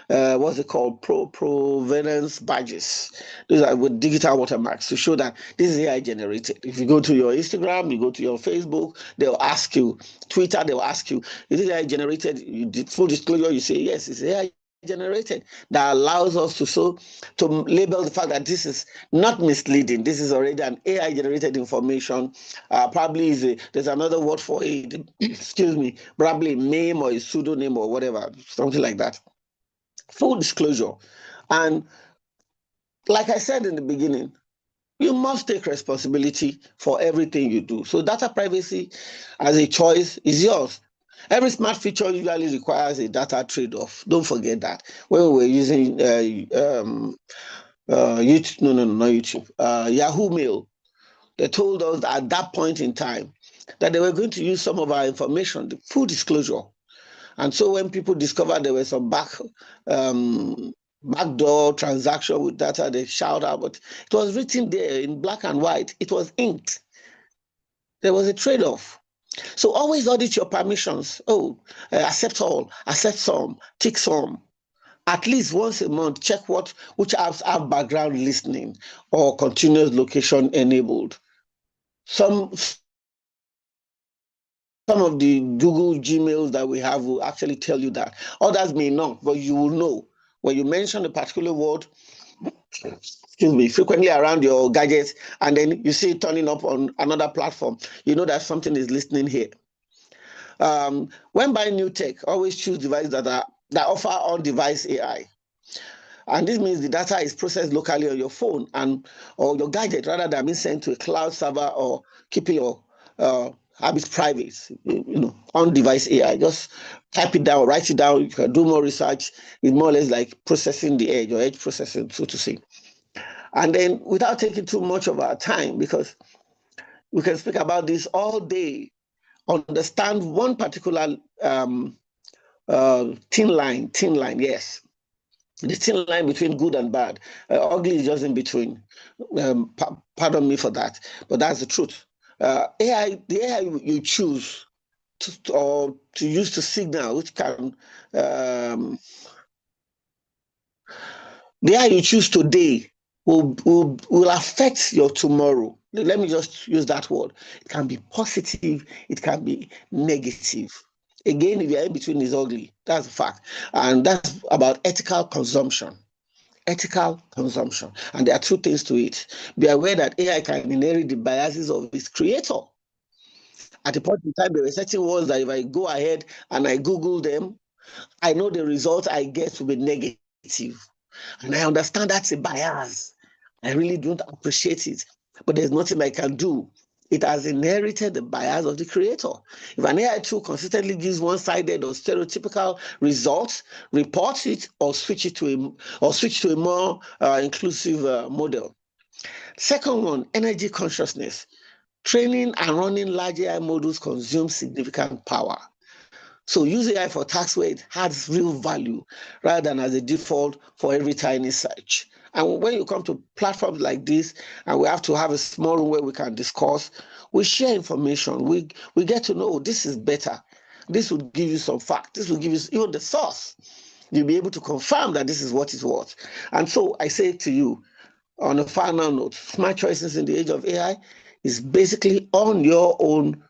what's it called, provenance badges. These are with digital watermarks to show that this is AI generated. If you go to your Instagram, you go to your Facebook, they'll ask you. Twitter, they'll ask you, is this AI generated? You did full disclosure, you say yes, it's AI generated. That allows us to label the fact that this is not misleading. This is already an AI generated information. Probably there's another word for it. Excuse me. Probably a name or a pseudonym or whatever, something like that. Full disclosure. And like I said in the beginning, you must take responsibility for everything you do. So data privacy as a choice is yours. Every smart feature usually requires a data trade-off. Don't forget that. When we were using YouTube, not YouTube, Yahoo Mail, they told us at that point in time that they were going to use some of our information, the full disclosure. And so when people discovered there was some backdoor transaction with data, they shout out, but it was written there in black and white. It was inked. There was a trade-off. So always audit your permissions. Accept all, accept some, tick some. At least once a month, check which apps have background listening or continuous location enabled. Some of the Google Gmails that we have will actually tell you that. Others may not, but you will know. When you mention a particular word, excuse me, frequently around your gadgets, and then you see it turning up on another platform, you know that something is listening here. When buying new tech, always choose devices that offer on-device AI. And this means the data is processed locally on your phone or your gadget rather than being sent to a cloud server or keeping your habits private. On-device AI. Just type it down, write it down. You can do more research. It's more or less like processing the edge or edge processing, so to say. And then without taking too much of our time, because we can speak about this all day, understand one particular thin line, yes. The thin line between good and bad. Ugly is just in between. Pardon me for that, but that's the truth. The AI you choose to use to signal, which can the AI you choose today will affect your tomorrow. Let me just use that word. It can be positive, it can be negative. Again, if you're in between, is ugly. That's a fact. And that's about ethical consumption. Ethical consumption. And there are two things to it. Be aware that AI can inherit the biases of its creator. At a point in time, there were certain words that if I go ahead and I Google them, I know the result I get will be negative. And I understand that's a bias. I really don't appreciate it, but there's nothing I can do. It has inherited the bias of the creator. If an AI tool consistently gives one-sided or stereotypical results, report it or switch to a more inclusive model. Second one, energy consciousness. Training and running large AI models consumes significant power. So use AI for tasks where it has real value rather than as a default for every tiny search. And when you come to platforms like this, and we have to have a small room where we can discuss, we share information. We get to know this is better. This will give you some fact. This will give you even the source. You'll be able to confirm that this is what it was. And so I say to you, on a final note, smart choices in the age of AI is basically on your own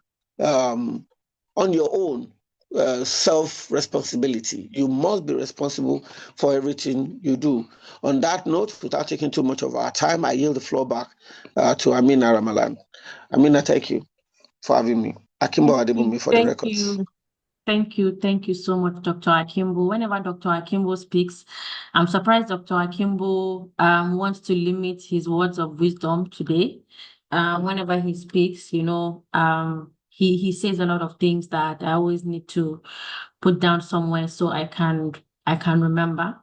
self-responsibility. You must be responsible for everything you do. On that note, without taking too much of our time, I yield the floor back to Amina Ramalan. Amina, thank you for having me. Akimbo Adebumi for the records. Thank you so much, Dr. Akimbo. Whenever Dr. Akimbo speaks, I'm surprised Dr. Akimbo wants to limit his words of wisdom today. Whenever he speaks, he says a lot of things that I always need to put down somewhere so I can remember.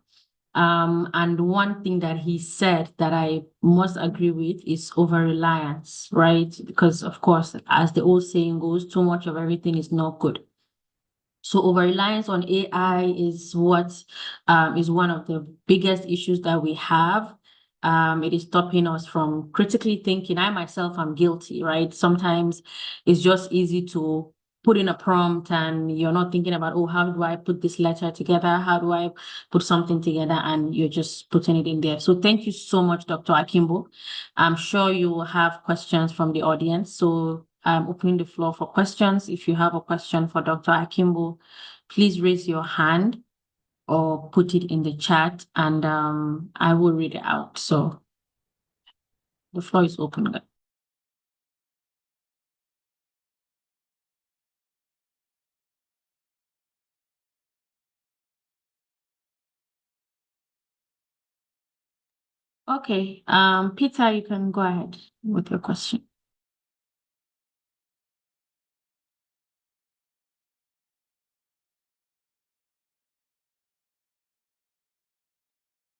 And one thing that he said that I must agree with is over-reliance, right? Because of course, as the old saying goes, too much of everything is not good. So over-reliance on AI is what is one of the biggest issues that we have. It is stopping us from critically thinking. I myself am guilty, right? Sometimes it's just easy to put in a prompt and you're not thinking about, oh, how do I put this letter together? How do I put something together? And you're just putting it in there. So thank you so much, Dr. Akimbo. I'm sure you will have questions from the audience. So I'm opening the floor for questions. If you have a question for Dr. Akimbo, please raise your hand or put it in the chat and I will read it out. So the floor is open. Okay, Peter, you can go ahead with your question.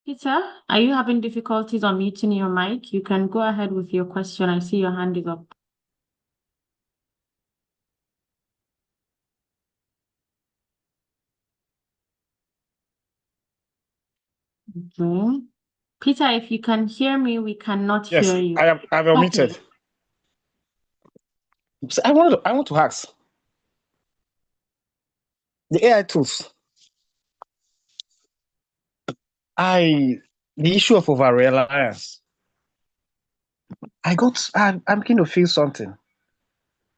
Peter, are you having difficulties unmuting your mic? You can go ahead with your question. I see your hand is up. Okay. Peter, if you can hear me, we cannot hear you. Yes, I've unmuted. Okay. So I want to ask the AI tools. The issue of over-reliance. I'm beginning to feel something.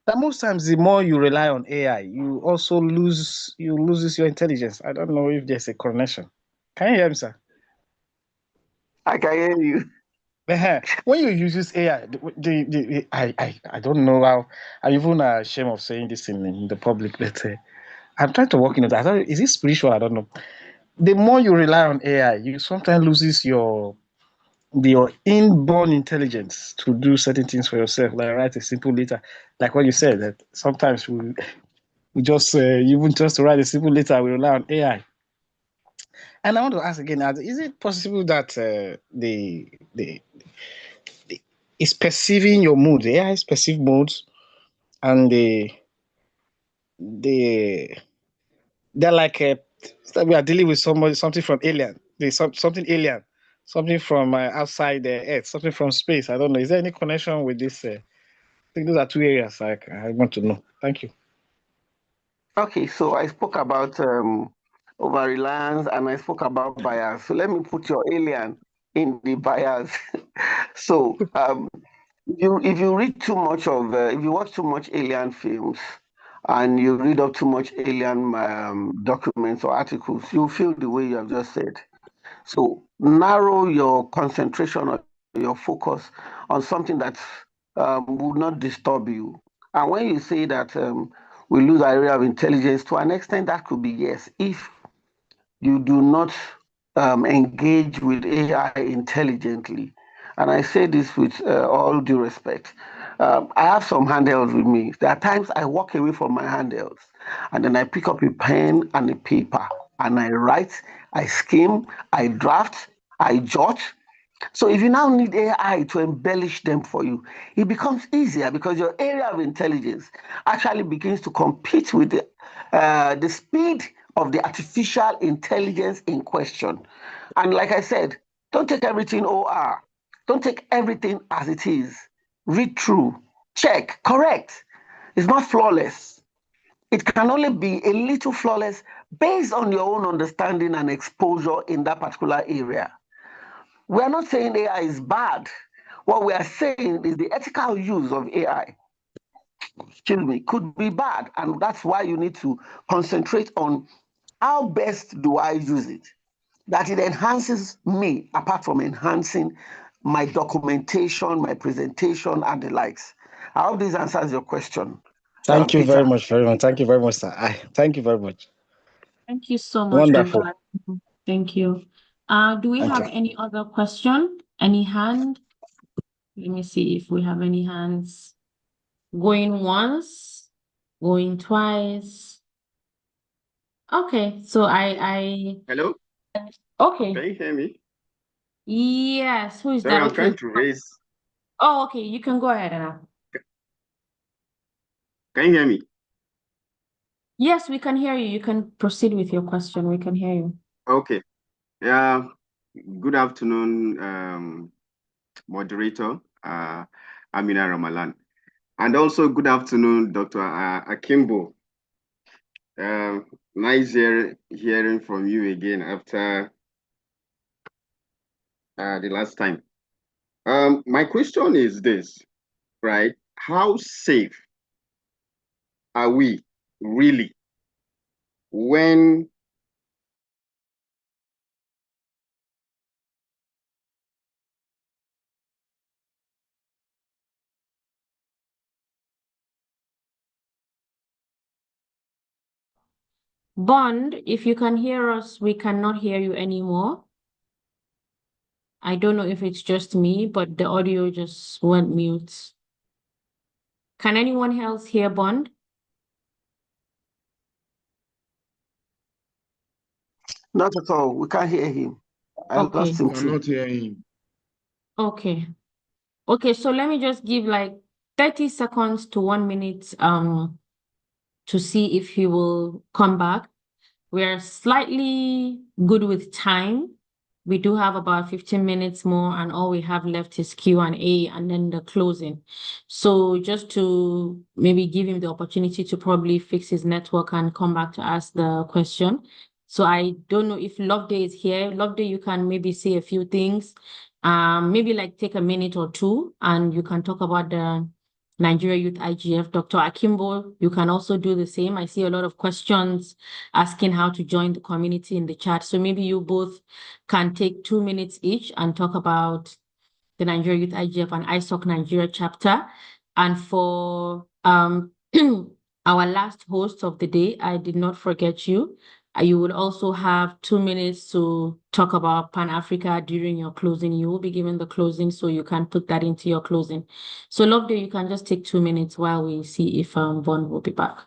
That most times the more you rely on AI, you also loses your intelligence. I don't know if there's a connection. Can you hear me, sir? I can hear you. When you use AI, I don't know how. I'm even ashamed of saying this in the public. But I'm trying to work in that. Is it spiritual? I don't know. The more you rely on AI, you sometimes loses your inborn intelligence to do certain things for yourself, like write a simple letter, like what you said. That sometimes we just even just to write a simple letter, we rely on AI. And I want to ask again: is it possible that it's perceiving your mood? The AI is perceiving moods, and they're like we are dealing with something from alien. There's something alien, something from outside the Earth, something from space. I don't know. Is there any connection with this? I think those are two areas I want to know. Thank you. Okay, so I spoke about over-reliance and I spoke about bias. So let me put your alien in the bias. So if you read too much of, if you watch too much alien films and you read up too much alien documents or articles, you feel the way you have just said. So narrow your concentration or your focus on something that would not disturb you. And when you say that we lose our area of intelligence, to an extent, that could be yes, if you do not engage with AI intelligently. And I say this with all due respect. I have some handhelds with me. There are times I walk away from my handhelds and then I pick up a pen and a paper and I write, I skim, I draft, I jot. So if you now need AI to embellish them for you, it becomes easier because your area of intelligence actually begins to compete with the speed of the artificial intelligence in question. And like I said, don't take everything OR. Don't take everything as it is. Read through, check, correct. It's not flawless. It can only be a little flawless based on your own understanding and exposure in that particular area. We are not saying AI is bad. What we are saying is the ethical use of AI, excuse me, could be bad. And that's why you need to concentrate on how best do I use it? That it enhances me apart from enhancing my documentation, my presentation, and the likes. I hope this answers your question. Thank you Peter. very much, Thank you very much, sir. Thank you very much. Thank you so much. Wonderful. Thank you. Do we have any other question? Any hand? Let me see if we have any hands. Going once, going twice. Okay, so Hello? okay. Can you hear me? Yes, who is Sorry, that? I'm Okay. trying to raise. Oh, okay, you can go ahead now. Can you hear me? Yes, we can hear you. You can proceed with your question. We can hear you. Okay. Yeah. Good afternoon, moderator, Amina Ramalan. And also good afternoon, Dr. Akimbo. Nice hearing from you again after the last time. My question is this, right? How safe are we really when Bond, if you can hear us, we cannot hear you anymore. I don't know if it's just me, but the audio just went mute. Can anyone else hear Bond? Not at all. We can't hear him. I lost him too. Cannot hear him. Okay. Okay, so let me just give like 30 seconds to 1 minute to see if he will come back. We're slightly good with time. We do have about 15 minutes more, and all we have left is Q&A and then the closing. So just to maybe give him the opportunity to probably fix his network and come back to ask the question. So I don't know if Loveday is here. Loveday, you can maybe say a few things. Maybe like take a minute or two, and you can talk about the Nigeria Youth IGF. Dr. Akimbo, you can also do the same. I see a lot of questions asking how to join the community in the chat. So maybe you both can take 2 minutes each and talk about the Nigeria Youth IGF and ISOC Nigeria chapter. And for our last host of the day, I did not forget you. You would also have 2 minutes to talk about Pan-Africa during your closing. You will be given the closing, so you can put that into your closing. So Loveday, you can just take 2 minutes while we see if Bond will be back.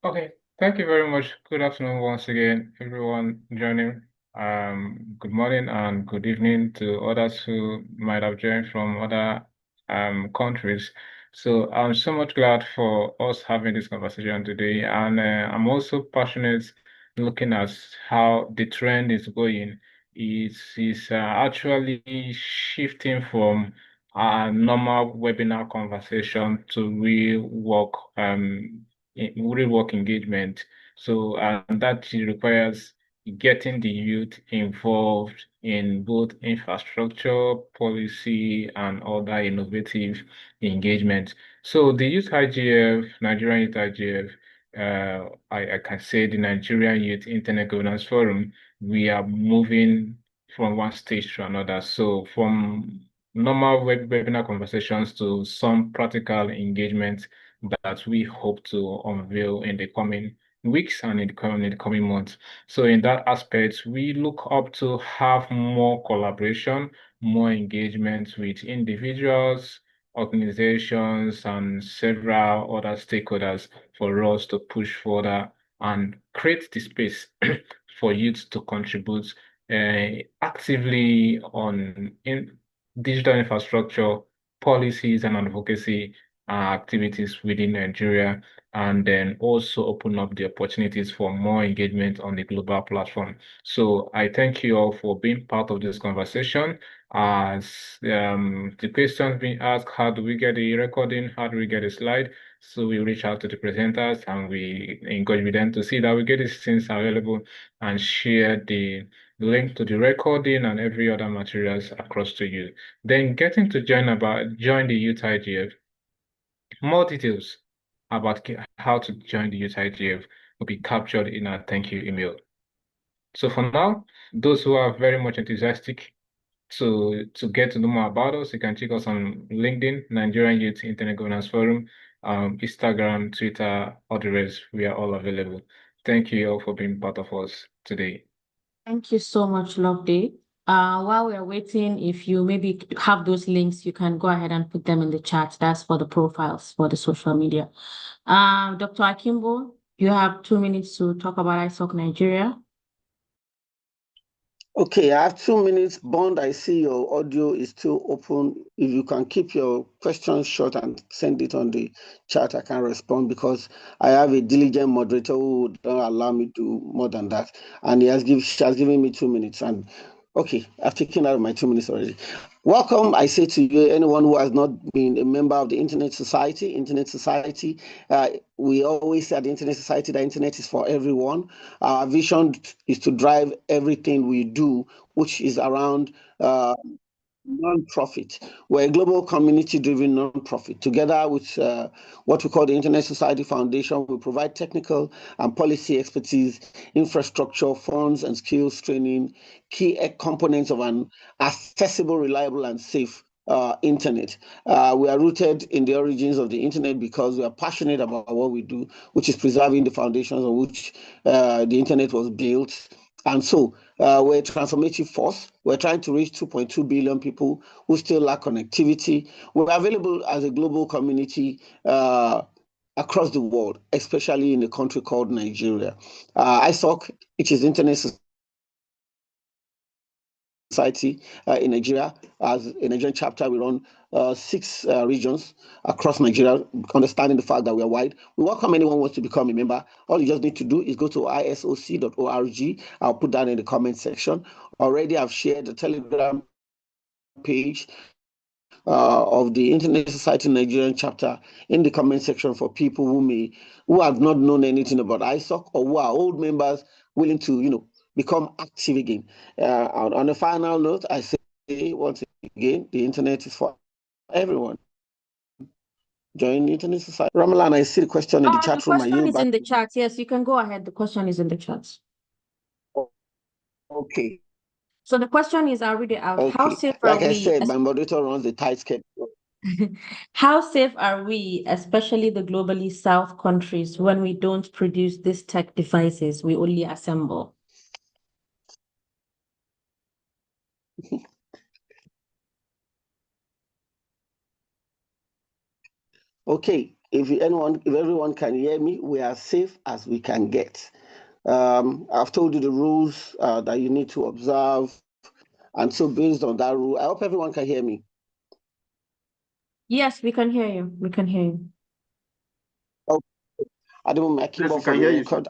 Okay, thank you very much. Good afternoon once again, everyone joining. Good morning and good evening to others who might have joined from other countries. So I'm so much glad for us having this conversation today, and I'm also passionate looking at how the trend is going. It's actually shifting from a normal webinar conversation to real work engagement. So that requires getting the youth involved in both infrastructure, policy, and other innovative engagement. So the Youth IGF, Nigerian Youth IGF, I can say the Nigerian Youth Internet Governance Forum, we are moving from one stage to another. So from normal webinar conversations to some practical engagement that we hope to unveil in the coming weeks and in the coming months. So in that aspect, we look up to have more collaboration, more engagement with individuals, organizations, and several other stakeholders for us to push further and create the space for youth to contribute actively in digital infrastructure, policies, and advocacy activities within Nigeria, and then also open up the opportunities for more engagement on the global platform. So I thank you all for being part of this conversation. As the questions being asked, how do we get the recording? How do we get a slide? So we reach out to the presenters and we encourage them to see that we get these things available and share the link to the recording and every other materials across to you. Then getting to join the Youth IGF. More details about how to join the Youth IGF will be captured in our thank you email. So for now, those who are very much enthusiastic to get to know more about us, you can check us on LinkedIn, Nigerian Youth Internet Governance Forum, Instagram, Twitter, all the rest. We are all available. Thank you all for being part of us today. Thank you so much, Loveday. While we're waiting, if you maybe have those links, you can go ahead and put them in the chat. That's for the profiles for the social media. Dr. Akimbo, you have 2 minutes to talk about ISOC Nigeria. Okay, I have 2 minutes. Bond, I see your audio is still open. If you can keep your questions short and send it on the chat, I can respond because I have a diligent moderator who don't allow me to do more than that. And she has given me 2 minutes. And okay, I've taken out my 2 minutes already. Welcome, I say to you, anyone who has not been a member of the Internet Society. We always say at the Internet Society, the Internet is for everyone. Our vision is to drive everything we do, which is around non-profit. We're a global community-driven non-profit. Together with what we call the Internet Society Foundation, we provide technical and policy expertise, infrastructure, funds, and skills training, key components of an accessible, reliable, and safe internet. We are rooted in the origins of the internet because we are passionate about what we do, which is preserving the foundations on which the internet was built. And so we're a transformative force. We're trying to reach 2.2 billion people who still lack connectivity. We're available as a global community across the world, especially in a country called Nigeria. ISOC, which is Internet Society in Nigeria. As a Nigerian chapter, we run 6 regions across Nigeria, understanding the fact that we are wide. We welcome anyone who wants to become a member. All you just need to do is go to isoc.org. I'll put that in the comment section. Already, I've shared the Telegram page of the Internet Society Nigerian chapter in the comment section for people who have not known anything about ISOC or who are old members willing to, become active again. On a final note, I say once again, the internet is for everyone. Join the Internet Society. Ramalan, I see the question in the chat room. The question is in the chat. Yes, you can go ahead. The question is in the chat. Okay. So the question is, I'll read it out. Okay. How safe are we? Like I said, my moderator runs the tight schedule. How safe are we, especially the globally south countries, when we don't produce these tech devices, we only assemble? Okay, if everyone can hear me, we are safe as we can get. I've told you the rules that you need to observe. And so based on that rule, I hope everyone can hear me. Yes, we can hear you. We can hear you. Oh, I don't know, Yes, we can hear you, sir.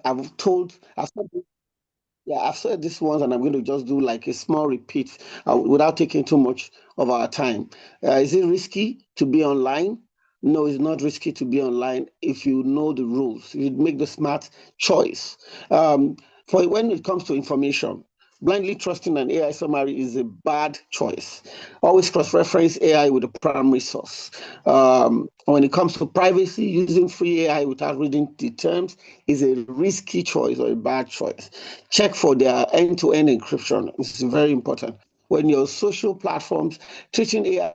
Yeah, I've said this once, and I'm going to just do like a small repeat without taking too much of our time. Is it risky to be online? No, it's not risky to be online if you know the rules. You make the smart choice. For when it comes to information, blindly trusting an AI summary is a bad choice. Always cross-reference AI with the primary source. When it comes to privacy, using free AI without reading the terms is a risky choice or a bad choice. Check for their end-to-end encryption. This is very important. When your social platforms, treating AI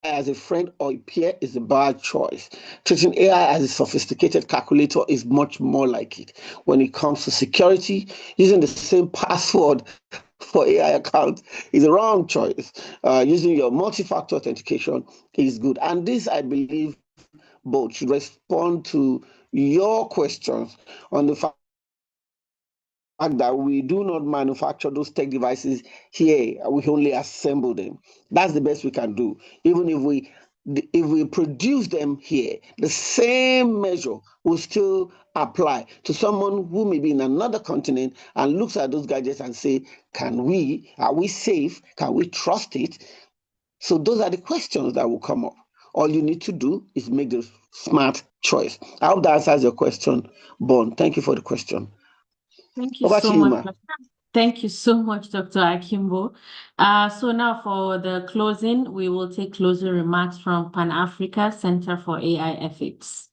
as a friend or a peer is a bad choice. Treating AI as a sophisticated calculator is much more like it. When it comes to security, using the same password for AI account is a wrong choice. Using your multi-factor authentication is good. And this, I believe, both should respond to your questions on the fact that we do not manufacture those tech devices here. We only assemble them. That's the best we can do. Even if we produce them here, the same measure will still apply to someone who may be in another continent and looks at those gadgets and say, are we safe? Can we trust it? So those are the questions that will come up. All you need to do is make the smart choice. I hope that answers your question, Bon. Thank you for the question. Thank you Over so to you, much. Thank you so much, Dr. Akimbo. So now for the closing, we will take closing remarks from Pan-Africa Center for AI Ethics.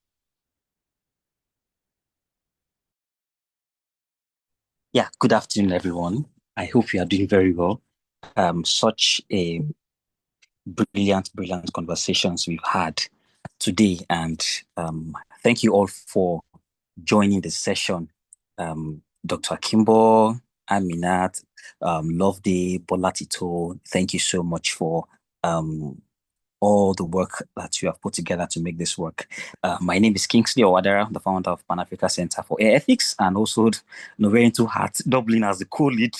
Yeah, good afternoon, everyone. I hope you are doing very well. Such a brilliant conversations we've had today, and thank you all for joining the session. Dr. Akimbo, Aminat, Loveday, Bolatito, thank you so much for all the work that you have put together to make this work. My name is Kingsley Owadera, the founder of Pan-Africa Center for AI Ethics, and also wearing two hats, Dublin as the co-lead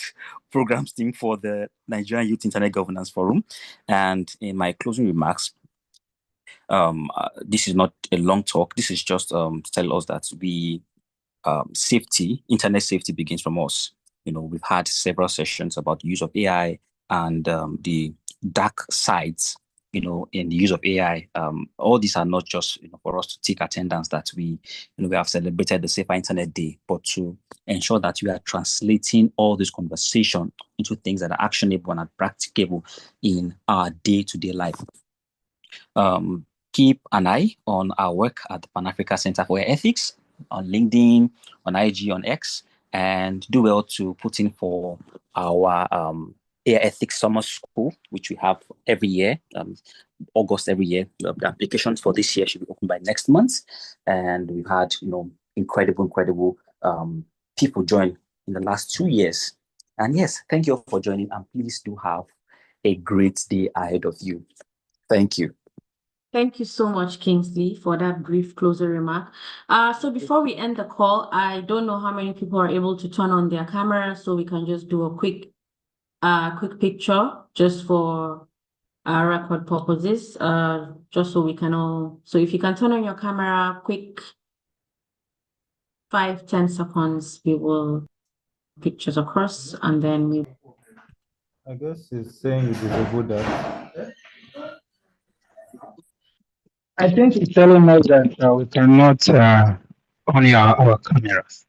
programs team for the Nigerian Youth Internet Governance Forum. And in my closing remarks, this is not a long talk. This is just to tell us that internet safety begins from us. We've had several sessions about the use of AI and the dark sides, in the use of AI. All these are not just for us to take attendance that we have celebrated the Safer Internet Day, but to ensure that we are translating all this conversation into things that are actionable and are practicable in our day-to-day life. Keep an eye on our work at the Pan-Africa Center for Ethics on LinkedIn, on IG, on X, and do well to put in for our AI Ethics Summer School, which we have every year, August every year. The applications for this year should be open by next month, and we've had incredible people join in the last 2 years. And yes, thank you all for joining, and please do have a great day ahead of you. Thank you. Thank you so much, Kingsley, for that brief closing remark. So before we end the call, I don't know how many people are able to turn on their camera, so we can just do a quick picture just for record purposes, just so we can all. So if you can turn on your camera, quick 5-10 seconds, we will pictures across, and then we. I guess it's saying you disabled that. I think it's telling us that we cannot on our cameras.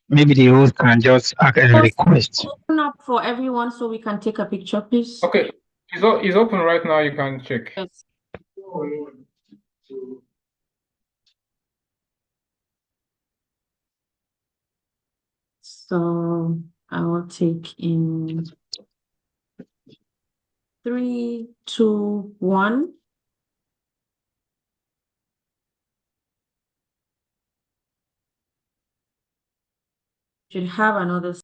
Maybe the host can just request. Open up for everyone so we can take a picture, please. Okay, it's open right now. You can check. Yes. So I will take in 3, 2, 1. Should have another.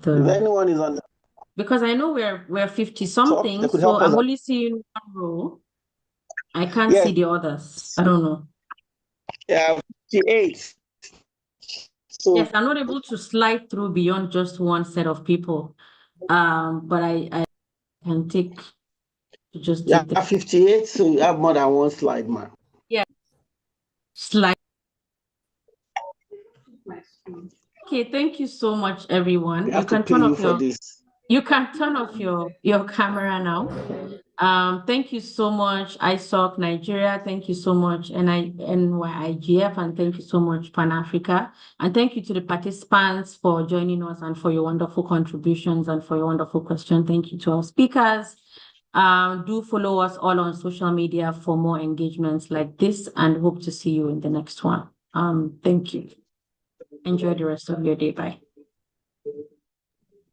If anyone is on, because I know we're 50 something, so I'm only seeing one row. I can't see the others. I don't know. Yeah, 58. So yes, I'm not able to slide through beyond just one set of people. But I can take just take the 58, so you have more than one slide, man. Yeah. Slide. Okay, thank you so much, everyone. We have to pay you for this. You can turn off your camera now. Thank you so much, ISOC Nigeria. Thank you so much, NYIGF, and thank you so much, Pan Africa. And thank you to the participants for joining us and for your wonderful contributions and for your wonderful questions. Thank you to our speakers. Do follow us all on social media for more engagements like this, and hope to see you in the next one. Thank you. Enjoy the rest of your day. Bye.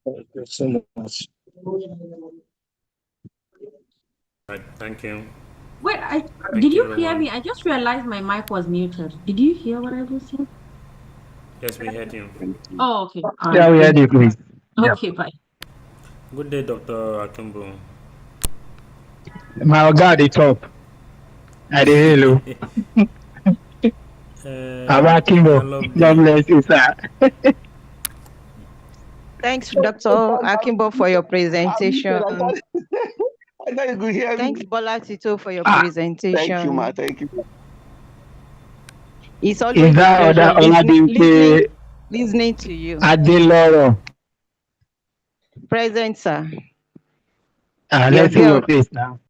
Thank you so much. Right, thank you. Wait, did you hear me? I just realized my mic was muted. Did you hear what I was saying? Yes, we heard you. Oh, okay. Yeah, we heard you, please. Okay, bye. Good day, Dr. Akimbo. My God, the top. I did hello. I Kimbo. love God bless you, sir. Thanks, Dr. Akimbo, for your presentation. I thought you could hear me. Thanks, Bola Tito, for your presentation. Thank you, ma. Thank you. It's always a pleasure listening to you. Adeloro. Present, sir. Let's see your face now.